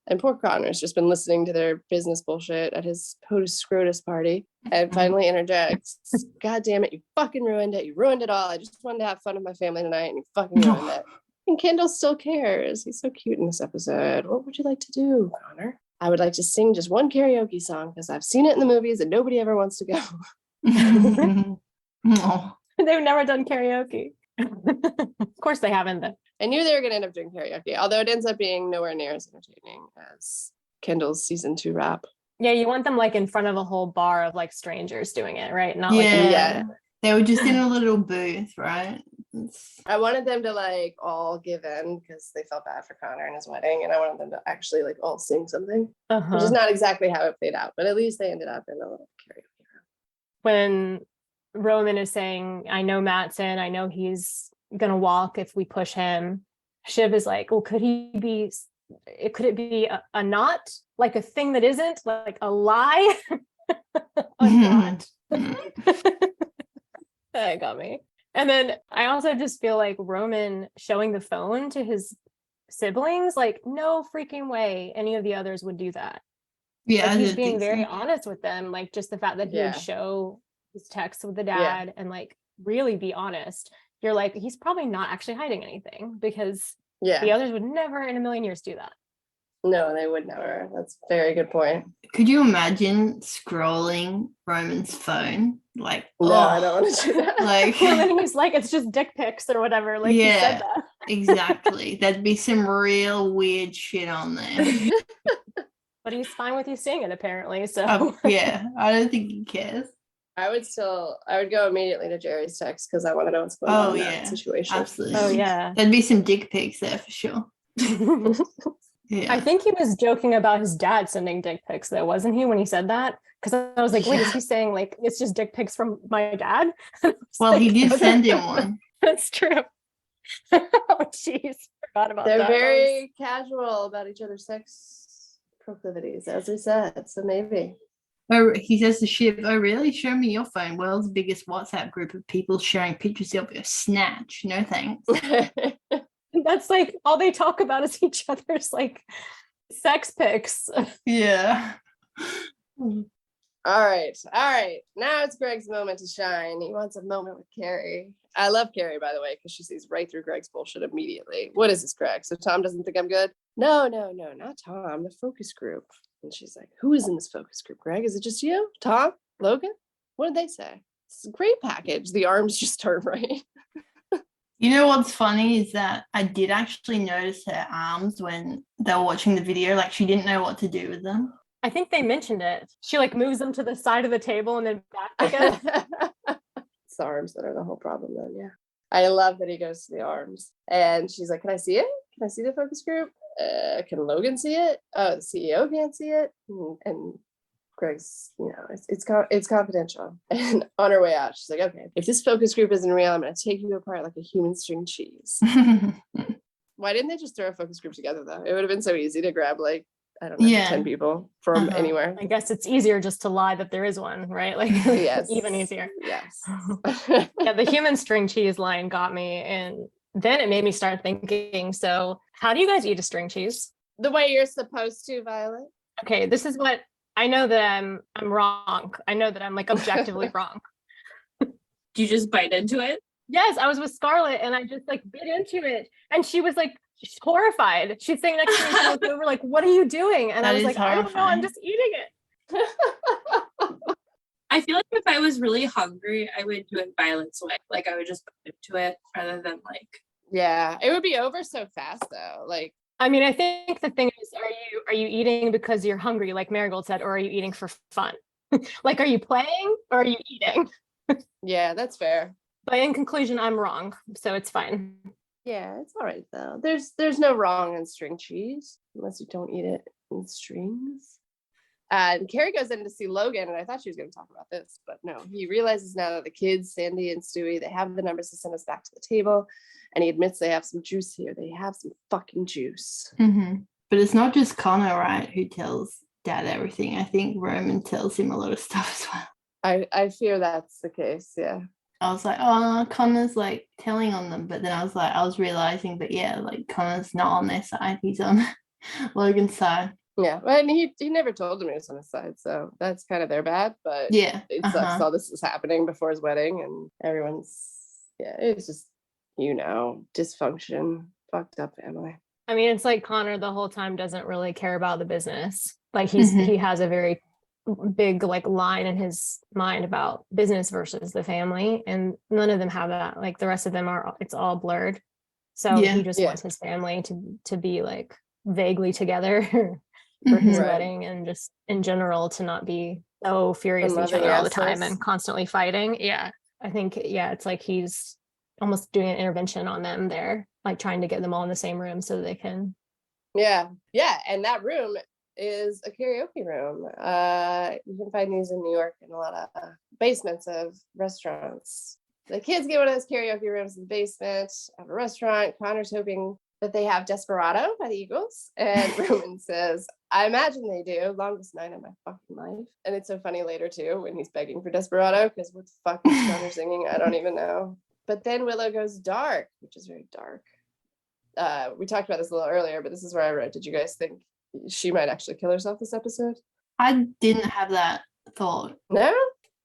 [SPEAKER 2] And poor Connor's just been listening to their business bullshit at his POTUS SCROTUS party and finally interjects, "God damn it, you fucking ruined it. You ruined it all. I just wanted to have fun with my family tonight, and you fucking ruined it." And Kendall still cares. He's so cute in this episode. What would you like to do, Connor? "I would like to sing just one karaoke song because I've seen it in the movies and nobody ever wants to go."
[SPEAKER 5] Oh.
[SPEAKER 4] They've never done karaoke. Of course they haven't then.
[SPEAKER 2] I knew they were going to end up doing karaoke, although it ends up being nowhere near as entertaining as Kendall's season 2 wrap.
[SPEAKER 4] Yeah, you want them like in front of a whole bar of like strangers doing it, right? Not
[SPEAKER 2] Yeah.
[SPEAKER 5] They were just in a little booth, right?
[SPEAKER 2] I wanted them to like all give in because they felt bad for Connor and his wedding, and I wanted them to actually like all sing something, which is not exactly how it played out, but at least they ended up in a little karaoke room.
[SPEAKER 4] When Roman is saying, "I know Mattson, I know he's gonna walk if we push him," Shiv is like, "Well, could it be a not, like a thing that isn't, like a lie?" A not. That got me. And then I also just feel like Roman showing the phone to his siblings, like no freaking way any of the others would do that.
[SPEAKER 5] Yeah,
[SPEAKER 4] like, he's being very honest with them, like just the fact that he would show his text with the dad and like really be honest. You're like, he's probably not actually hiding anything because the others would never in a million years do that.
[SPEAKER 2] No, they would never. That's a very good point.
[SPEAKER 5] Could you imagine scrolling Roman's phone? Like,
[SPEAKER 2] No, I don't want to do that.
[SPEAKER 5] like,
[SPEAKER 4] Well, then he's like, it's just dick pics or whatever. Like he said
[SPEAKER 5] yeah,
[SPEAKER 4] that.
[SPEAKER 5] exactly. There'd be some real weird shit on there.
[SPEAKER 4] But he's fine with you seeing it apparently. So
[SPEAKER 5] Yeah, I don't think he cares.
[SPEAKER 2] I would go immediately to Jerry's text because I want to know what's going on
[SPEAKER 5] Oh
[SPEAKER 2] in
[SPEAKER 5] yeah,
[SPEAKER 2] that situation.
[SPEAKER 5] absolutely.
[SPEAKER 4] Oh yeah.
[SPEAKER 5] There'd be some dick pics there for sure. Yeah.
[SPEAKER 4] I think he was joking about his dad sending dick pics though, wasn't he, when he said that? Because I was like, wait, is he saying like it's just dick pics from my dad?
[SPEAKER 5] Well, he did send him one.
[SPEAKER 4] That's true. Oh jeez, forgot about
[SPEAKER 2] They're
[SPEAKER 4] that.
[SPEAKER 2] very casual about each other's sex proclivities, as we said. So maybe.
[SPEAKER 5] Oh, he says to Shiv, "Oh, really? Show me your phone. World's biggest WhatsApp group of people sharing pictures of your snatch. No thanks."
[SPEAKER 4] That's like all they talk about is each other's like sex pics.
[SPEAKER 5] Yeah.
[SPEAKER 2] All right. Now it's Greg's moment to shine. He wants a moment with Carrie. I love Carrie, by the way, because she sees right through Greg's bullshit immediately. What is this, Greg? So Tom doesn't think I'm good? No, not Tom. The focus group. And she's like, who is in this focus group, Greg? Is it just you? Tom? Logan? What did they say? It's a great package. The arms just turn right.
[SPEAKER 5] You know what's funny is that I did actually notice her arms when they were watching the video. Like she didn't know what to do with them.
[SPEAKER 4] I think they mentioned it. She like moves them to the side of the table and then back again.
[SPEAKER 2] It's the arms that are the whole problem then, yeah. I love that he goes to the arms. And she's like, can I see it? Can I see the focus group? Can Logan see it? Oh, the CEO can't see it. And Greg's, it's confidential. And on her way out, she's like, okay, if this focus group isn't real, I'm going to take you apart like a human string cheese. Why didn't they just throw a focus group together, though? It would have been so ezy to grab, like, I don't know, 10 people from anywhere.
[SPEAKER 4] I guess it's easier just to lie that there is one, right? Like,
[SPEAKER 2] yes.
[SPEAKER 4] Even easier.
[SPEAKER 2] Yes.
[SPEAKER 4] Yeah, the human string cheese line got me. And then it made me start thinking, so how do you guys eat a string cheese?
[SPEAKER 2] The way you're supposed to, Violet.
[SPEAKER 4] Okay, this is what I know that I'm wrong. I know that I'm like objectively wrong.
[SPEAKER 3] Do you just bite into it?
[SPEAKER 4] Yes, I was with Scarlett and I just like bit into it. And she was like horrified. She's sitting next to me and looked over like, what are you doing? And I was like, I don't know, I'm just eating it.
[SPEAKER 3] I feel like if I was really hungry, I would do it Violet's way. Like I would just bite into it rather than like.
[SPEAKER 2] Yeah, it would be over so fast though. Like,
[SPEAKER 4] I mean, I think the thing is, are you eating because you're hungry, like Marigold said, or are you eating for fun? Like, are you playing or are you eating?
[SPEAKER 2] yeah, that's fair.
[SPEAKER 4] But in conclusion, I'm wrong, so it's fine.
[SPEAKER 2] Yeah, it's all right though. There's no wrong in string cheese unless you don't eat it in strings. And Carrie goes in to see Logan, and I thought she was going to talk about this, but no. He realizes now that the kids, Sandy and Stewie, they have the numbers to send us back to the table, and he admits they have some juice here. They have some fucking juice.
[SPEAKER 5] Mm-hmm. But it's not just Connor, right, who tells Dad everything. I think Roman tells him a lot of stuff as well.
[SPEAKER 2] I fear that's the case, yeah.
[SPEAKER 5] I was like, oh, Connor's like telling on them, but then I was realizing that yeah, like Connor's not on their side. He's on Logan's side.
[SPEAKER 2] Yeah, and he never told them he was on his side, so that's kind of their bad. But
[SPEAKER 5] yeah,
[SPEAKER 2] it sucks all this is happening before his wedding, and everyone's it's just dysfunction, fucked up family.
[SPEAKER 4] I mean, it's like Connor the whole time doesn't really care about the business. Like he has a very big like line in his mind about business versus the family, and none of them have that. Like the rest of them it's all blurred. So he just wants his family to be like vaguely together for his wedding, and just in general to not be so furious at each other all the time and constantly fighting. Yeah, I think it's like he's almost doing an intervention on them there, like trying to get them all in the same room so they can.
[SPEAKER 2] Yeah, and that room is a karaoke room. You can find these in New York in a lot of basements of restaurants. The kids get one of those karaoke rooms in the basement of a restaurant. Connor's hoping that they have Desperado by the Eagles. And Roman says, I imagine they do. Longest night of my fucking life. And it's so funny later, too, when he's begging for Desperado, because what the fuck is Connor singing? I don't even know. But then Willow goes dark, which is very dark. We talked about this a little earlier, but this is where I wrote, did you guys think she might actually kill herself this episode?
[SPEAKER 5] I didn't have that thought.
[SPEAKER 2] No?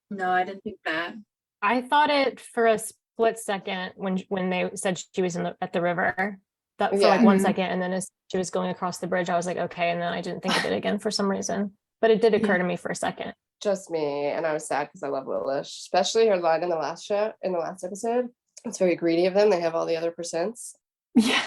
[SPEAKER 3] No, I didn't think that.
[SPEAKER 4] I thought it for a split second when they said she was at the river. that for
[SPEAKER 2] Yeah.
[SPEAKER 4] like 1
[SPEAKER 5] Mhm.
[SPEAKER 4] second, and then as she was going across the bridge, I was like, okay, and then I didn't think of it again for some reason. But it did occur
[SPEAKER 5] Yeah.
[SPEAKER 4] to me for a second.
[SPEAKER 2] Just me, and I was sad because I love Willish, especially her line in the last episode. It's very greedy of them. They have all the other percents.
[SPEAKER 5] Yeah,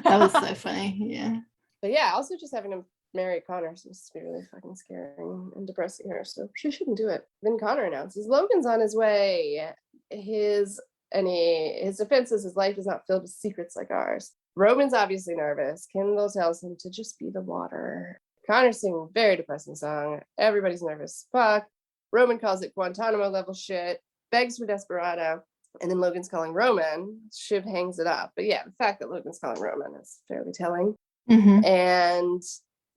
[SPEAKER 5] that was so funny. Yeah.
[SPEAKER 2] But yeah, also just having him marry Connor seems to be really fucking scaring and depressing her. So she shouldn't do it. Then Connor announces Logan's on his way. His defense is his life is not filled with secrets like ours. Roman's obviously nervous. Kendall tells him to just be the water. Connor's singing a very depressing song. Everybody's nervous. Fuck. Roman calls it Guantanamo level shit. Begs for Desperado. And then Logan's calling Roman. Shiv hangs it up. But yeah, the fact that Logan's calling Roman is fairly telling.
[SPEAKER 5] Mm-hmm.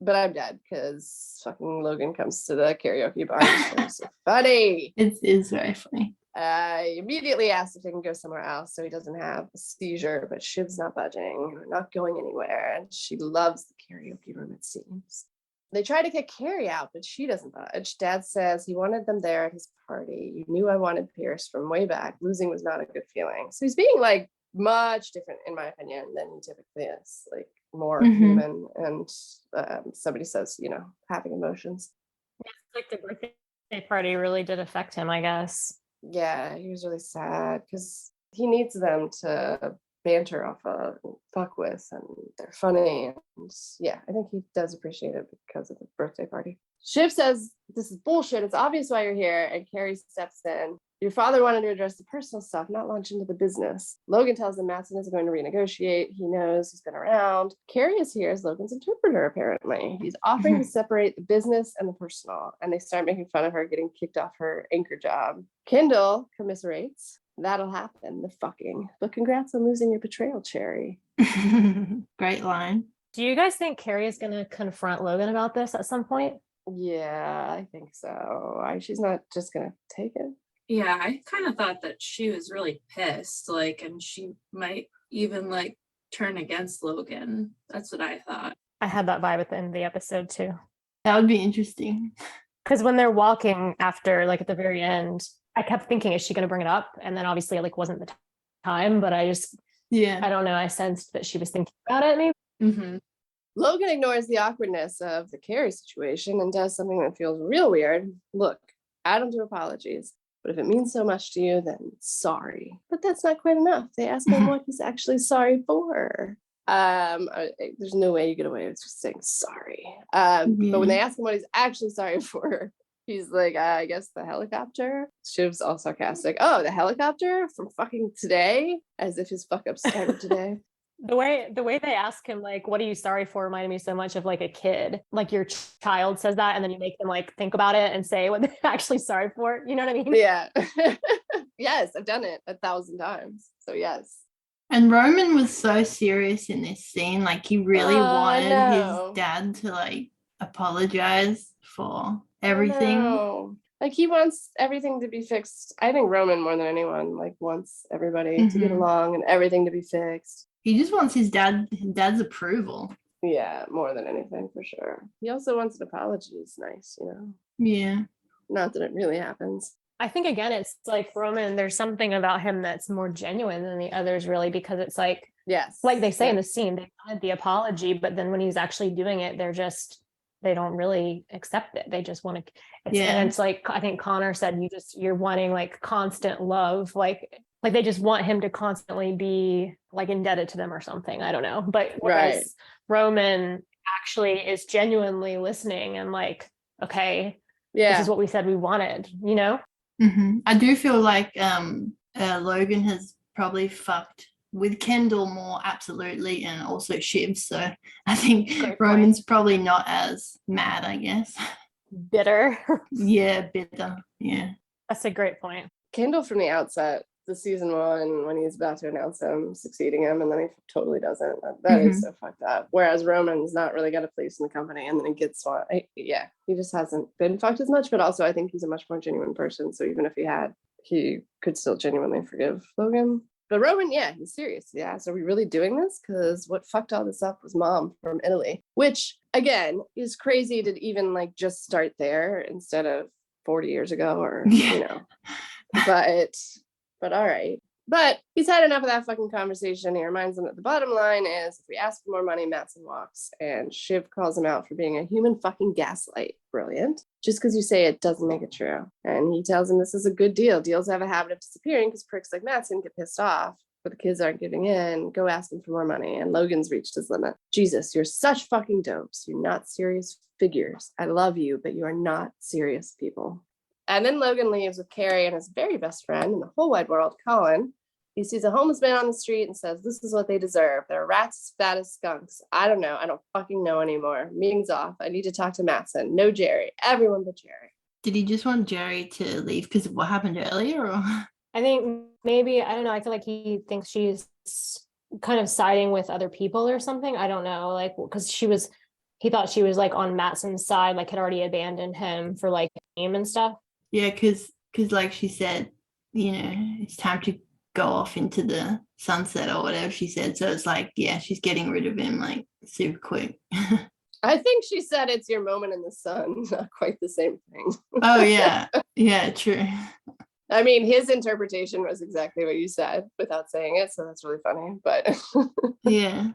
[SPEAKER 2] But I'm dead because fucking Logan comes to the karaoke bar. It's so funny.
[SPEAKER 5] It is very funny.
[SPEAKER 2] I immediately asked if they can go somewhere else so he doesn't have a seizure, but Shiv's not budging. We're not going anywhere. And she loves the karaoke room, it seems. They try to kick Carrie out, but she doesn't budge. Dad says he wanted them there at his party. You knew I wanted Pierce from way back. Losing was not a good feeling. So he's being like much different, in my opinion, than he typically is. Like more human. And somebody says, having emotions.
[SPEAKER 4] It's like the birthday party really did affect him, I guess.
[SPEAKER 2] Yeah, he was really sad because he needs them to banter off of and fuck with, and they're funny. And yeah, I think he does appreciate it because of the birthday party. Shiv says, this is bullshit. It's obvious why you're here. And Carrie steps in. Your father wanted to address the personal stuff, not launch into the business. Logan tells him Matson is going to renegotiate. He knows he's been around. Carrie is here as Logan's interpreter, apparently. He's offering to separate the business and the personal. And they start making fun of her getting kicked off her anchor job. Kendall commiserates. That'll happen, the fucking. But congrats on losing your betrayal, Cherry.
[SPEAKER 5] Great line.
[SPEAKER 4] Do you guys think Carrie is going to confront Logan about this at some point?
[SPEAKER 2] Yeah, I think so. She's not just going to take it.
[SPEAKER 3] Yeah, I kind of thought that she was really pissed, and she might even turn against Logan. That's what I thought.
[SPEAKER 4] I had that vibe at the end of the episode too.
[SPEAKER 5] That would be interesting.
[SPEAKER 4] Because when they're walking after, at the very end, I kept thinking, is she going to bring it up? And then obviously it wasn't the time, but I don't know. I sensed that she was thinking about it maybe.
[SPEAKER 3] Mm-hmm.
[SPEAKER 2] Logan ignores the awkwardness of the Carrie situation and does something that feels real weird. Look, I don't do apologies, but if it means so much to you, then sorry. But that's not quite enough. They ask him what he's actually sorry for. There's no way you get away with just saying sorry. But when they ask him what he's actually sorry for, he's like, I guess the helicopter. Shiv's all sarcastic. Oh, the helicopter from fucking today? As if his fuck up started today.
[SPEAKER 4] The way they ask him, what are you sorry for, reminded me so much of a kid. Your child says that, and then you make them think about it and say what they're actually sorry for. You know what I mean?
[SPEAKER 2] Yeah. Yes, I've done it 1,000 times. So yes.
[SPEAKER 5] And Roman was so serious in this scene. He really wanted his dad to apologize for everything.
[SPEAKER 2] He wants everything to be fixed. I think Roman more than anyone wants everybody to get along and everything to be fixed.
[SPEAKER 5] He just wants his dad's approval.
[SPEAKER 2] Yeah, more than anything, for sure. He also wants an apology. It's nice,
[SPEAKER 5] Yeah.
[SPEAKER 2] Not that it really happens.
[SPEAKER 4] I think, again, it's Roman, there's something about him that's more genuine than the others, really, because it's
[SPEAKER 2] yes,
[SPEAKER 4] they say in the scene, they wanted the apology, but then when he's actually doing it, they don't really accept it. They just want to, and it's I think Connor said, you're wanting constant love, they just want him to constantly be indebted to them or something. I don't know. But whereas Roman actually is genuinely listening and okay, this is what we said we wanted,
[SPEAKER 5] I do feel Logan has probably fucked with Kendall more, absolutely, and also Shiv. So I think Roman's probably not as mad, I guess.
[SPEAKER 4] Bitter.
[SPEAKER 5] Yeah, bitter. Yeah.
[SPEAKER 4] That's a great point.
[SPEAKER 2] Kendall from the outset, the season 1, when he's about to announce him succeeding him, and then he totally doesn't. That is so fucked up. Whereas Roman's not really got a place in the company, and then he gets one. He just hasn't been fucked as much. But also, I think he's a much more genuine person. So even if he had, he could still genuinely forgive Logan. But Roman, he's serious. Yeah, so are we really doing this? Because what fucked all this up was Mom from Italy, which again is crazy to even just start there instead of 40 years ago, or But all right. But he's had enough of that fucking conversation. He reminds them that the bottom line is if we ask for more money, Mattson walks. And Shiv calls him out for being a human fucking gaslight. Brilliant. Just because you say it doesn't make it true. And he tells him this is a good deal. Deals have a habit of disappearing because pricks like Mattson get pissed off, but the kids aren't giving in. Go ask him for more money. And Logan's reached his limit. Jesus, you're such fucking dopes. You're not serious figures. I love you, but you are not serious people. And then Logan leaves with Carrie and his very best friend in the whole wide world, Colin. He sees a homeless man on the street and says, this is what they deserve. They're rats as fat as skunks. I don't know. I don't fucking know anymore. Meeting's off. I need to talk to Mattson. No Jerry. Everyone but Jerry.
[SPEAKER 5] Did he just want Jerry to leave because of what happened earlier? Or
[SPEAKER 4] I think maybe, I don't know, I feel like he thinks she's kind of siding with other people or something. I don't know, like, because he thought she was like on Mattson's side, like had already abandoned him for like game and stuff.
[SPEAKER 5] Yeah, because like she said, it's time to go off into the sunset or whatever she said. So it's like, yeah, she's getting rid of him like super quick.
[SPEAKER 2] I think she said it's your moment in the sun. Not quite the same thing.
[SPEAKER 5] Oh, yeah. Yeah, true.
[SPEAKER 2] I mean, his interpretation was exactly what you said without saying it. So that's really funny. But
[SPEAKER 5] yeah.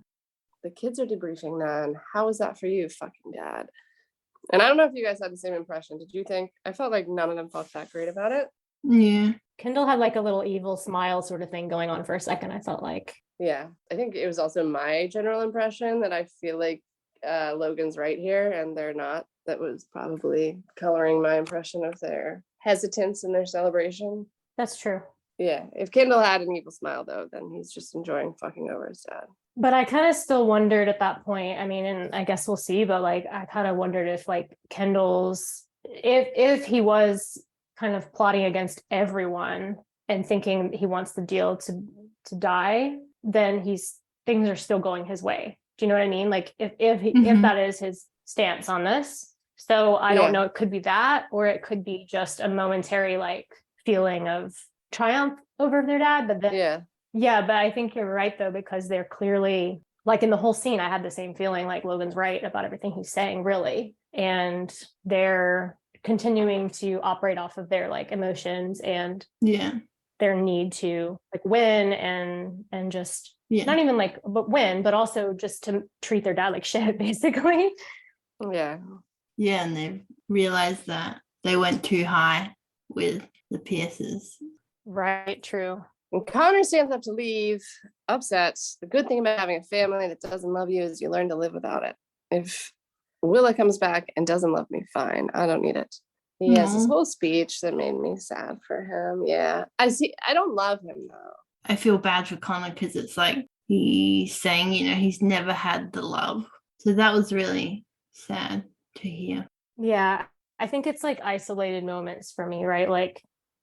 [SPEAKER 2] The kids are debriefing then. How was that for you, fucking dad? And I don't know if you guys had the same impression. Did you think? I felt like none of them felt that great about it.
[SPEAKER 5] Yeah.
[SPEAKER 4] Kendall had like a little evil smile sort of thing going on for a second, I felt like.
[SPEAKER 2] Yeah, I think it was also my general impression that I feel like Logan's right here and they're not. That was probably coloring my impression of their hesitance in their celebration.
[SPEAKER 4] That's true.
[SPEAKER 2] Yeah, if Kendall had an evil smile though, then he's just enjoying fucking over his dad.
[SPEAKER 4] But I kind of still wondered at that point, I mean, and I guess we'll see, but like I kind of wondered if like Kendall's, if he was kind of plotting against everyone and thinking he wants the deal to die, then things are still going his way. Do you know what I mean? Like if that is his stance on this. So I don't know, it could be that, or it could be just a momentary like feeling of triumph over their dad. But then but I think you're right though, because they're clearly like in the whole scene, I had the same feeling like Logan's right about everything he's saying, really. And they're continuing to operate off of their like emotions and their need to like win and just not even like but win, but also just to treat their dad like shit, basically.
[SPEAKER 5] And they've realized that they went too high with the Pierces.
[SPEAKER 4] Right, true.
[SPEAKER 2] And Connor stands up to leave, upset. The good thing about having a family that doesn't love you is you learn to live without it. If Willa comes back and doesn't love me, fine. I don't need it. He has this whole speech that made me sad for him. Yeah. I don't love him though.
[SPEAKER 5] I feel bad for Connor because it's like he's saying, he's never had the love. So that was really sad to hear.
[SPEAKER 4] Yeah. I think it's like isolated moments for me, right? Like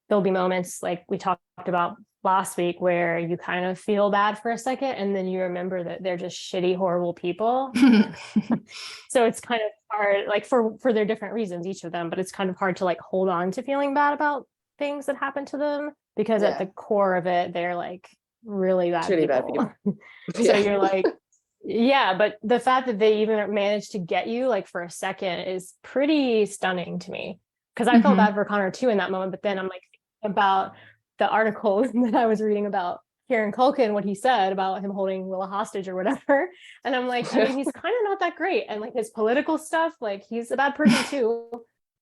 [SPEAKER 4] there'll be moments like we talked about last week where you kind of feel bad for a second and then you remember that they're just shitty, horrible people. So it's kind of hard, like for their different reasons, each of them, but it's kind of hard to like hold on to feeling bad about things that happen to them because at the core of it, they're like really bad
[SPEAKER 2] shitty
[SPEAKER 4] people.
[SPEAKER 2] Bad people.
[SPEAKER 4] So you're like, but the fact that they even managed to get you like for a second is pretty stunning to me because I felt bad for Connor too in that moment, but then I'm like about the article that I was reading about Kieran Culkin, what he said about him holding Willa hostage or whatever. And I'm like, I mean, he's kind of not that great. And like his political stuff, like he's a bad person too.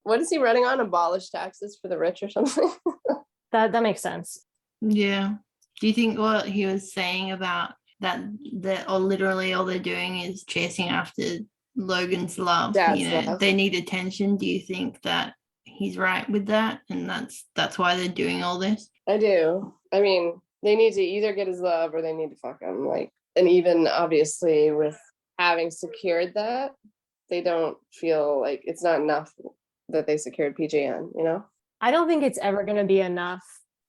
[SPEAKER 2] What is he running on? Abolish taxes for the rich or something?
[SPEAKER 4] That makes sense.
[SPEAKER 5] Yeah. Do you think what he was saying about that or literally all they're doing is chasing after Logan's love?
[SPEAKER 2] Love.
[SPEAKER 5] They need attention. Do you think that he's right with that and that's why they're doing all this?
[SPEAKER 2] I do. I mean, they need to either get his love or they need to fuck him. Like, and even obviously with having secured that, they don't feel like it's not enough that they secured PJN,
[SPEAKER 4] I don't think it's ever going to be enough.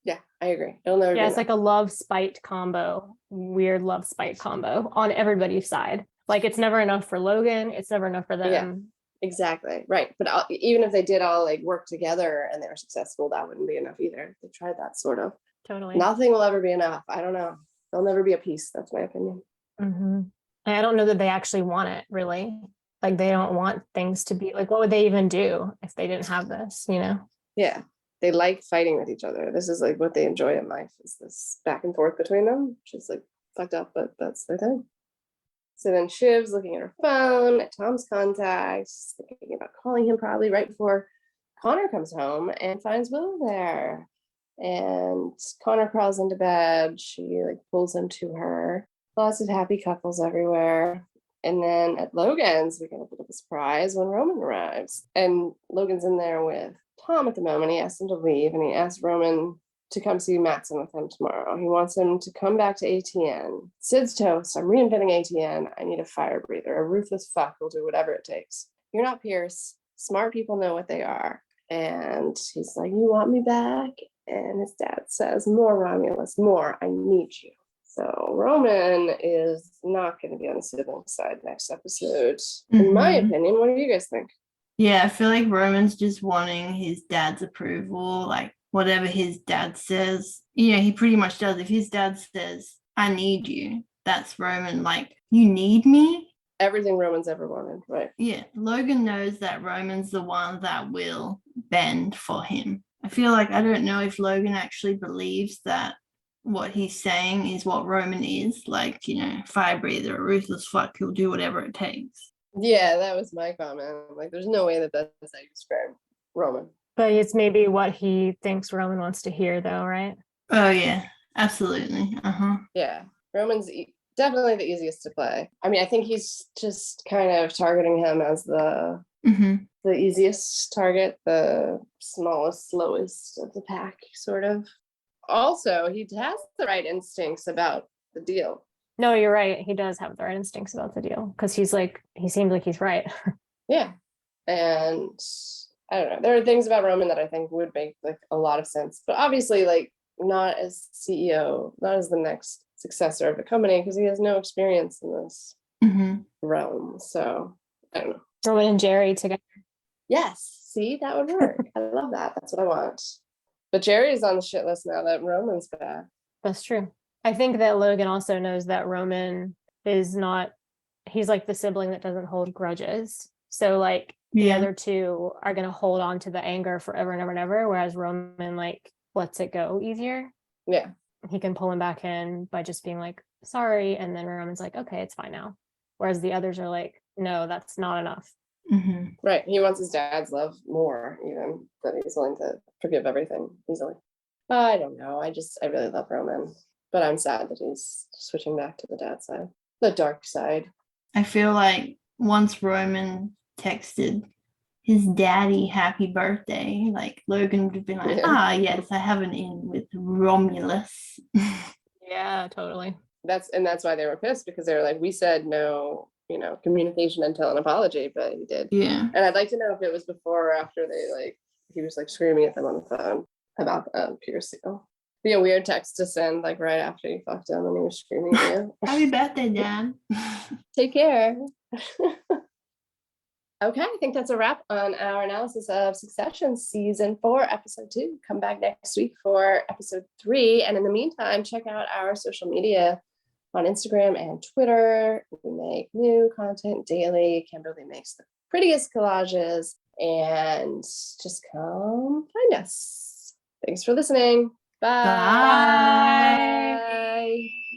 [SPEAKER 2] Yeah, I agree. It'll never be
[SPEAKER 4] it's
[SPEAKER 2] enough.
[SPEAKER 4] like a love spite combo, weird love spite combo on everybody's side. Like it's never enough for Logan. It's never enough for them.
[SPEAKER 2] Yeah. Exactly. Right. But even if they did all like work together and they were successful, that wouldn't be enough either. They tried that sort of.
[SPEAKER 4] Totally.
[SPEAKER 2] Nothing will ever be enough. I don't know. There'll never be a peace. That's my opinion.
[SPEAKER 4] I don't know that they actually want it really. Like they don't want things to be like, what would they even do if they didn't have this,
[SPEAKER 2] Yeah. they like fighting with each other. This is like what they enjoy in life, is this back and forth between them, which is like fucked up, but that's their thing. So then Shiv's looking at her phone at Tom's contacts, thinking about calling him probably right before Connor comes home and finds Will there. And Connor crawls into bed. She like pulls him to her. Lots of happy couples everywhere. And then at Logan's, we get a bit of a surprise when Roman arrives. And Logan's in there with Tom at the moment. He asks him to leave, and he asks Roman to come see Matson with him tomorrow. He wants him to come back to ATN. Sid's toast. I'm reinventing ATN. I need a fire breather. A ruthless fuck will do whatever it takes. You're not Pierce. Smart people know what they are. And he's like, you want me back? And his dad says, more, Romulus, more. I need you. So Roman is not going to be on the sibling side next episode. In my opinion, what do you guys think?
[SPEAKER 5] Yeah, I feel like Roman's just wanting his dad's approval, like whatever his dad says. Yeah, he pretty much does. If his dad says, I need you, that's Roman, like, you need me?
[SPEAKER 2] Everything Roman's ever wanted, right?
[SPEAKER 5] Yeah, Logan knows that Roman's the one that will bend for him. I feel like I don't know if Logan actually believes that what he's saying is what Roman is, like, you know, fire breather, a ruthless fuck, he'll do whatever it takes.
[SPEAKER 2] Yeah, that was my comment. Like, there's no way that that's how you describe Roman.
[SPEAKER 4] But it's maybe what he thinks Roman wants to hear, though, right?
[SPEAKER 5] Oh, yeah, absolutely.
[SPEAKER 2] Yeah, Roman's definitely the easiest to play. I mean, I think he's just kind of targeting him as the easiest target, the smallest, slowest of the pack, sort of. Also, he has the right instincts about the deal.
[SPEAKER 4] No, you're right. He does have the right instincts about the deal, because he seems like he's right.
[SPEAKER 2] Yeah. And I don't know. There are things about Roman that I think would make like a lot of sense, but obviously like not as CEO, not as the next successor of the company, because he has no experience in this realm. So I don't know.
[SPEAKER 4] Roman and Jerry together.
[SPEAKER 2] Yes. See, that would work. I love that. That's what I want. But Jerry's on the shit list now that Roman's back.
[SPEAKER 4] That's true. I think that Logan also knows that Roman is not, he's like the sibling that doesn't hold grudges. So like the other two are going to hold on to the anger forever and ever and ever, whereas Roman like lets it go easier.
[SPEAKER 2] Yeah.
[SPEAKER 4] He can pull him back in by just being like, sorry. And then Roman's like, okay, it's fine now. Whereas the others are like, no, that's not enough.
[SPEAKER 2] Right. He wants his dad's love more, even, that he's willing to forgive everything easily. I don't know. I really love Roman, but I'm sad that he's switching back to the dad side, the dark side.
[SPEAKER 5] I feel like once Roman texted his daddy happy birthday, like Logan would have been like, yes, I have an in with Romulus.
[SPEAKER 4] Yeah, totally.
[SPEAKER 2] That's why they were pissed, because they were like, we said no, communication until an apology, but he did.
[SPEAKER 5] Yeah.
[SPEAKER 2] And I'd like to know if it was before or after he was like screaming at them on the phone about Pierce. Be a weird text to send like right after you fucked him and he was screaming at you.
[SPEAKER 5] Happy birthday, Dad.
[SPEAKER 2] Take care. Okay, I think that's a wrap on our analysis of Succession Season 4, Episode 2. Come back next week for Episode 3. And in the meantime, check out our social media on Instagram and Twitter. We make new content daily. Kimberly makes the prettiest collages. And just come find us. Thanks for listening. Bye.
[SPEAKER 5] Bye.
[SPEAKER 2] Bye.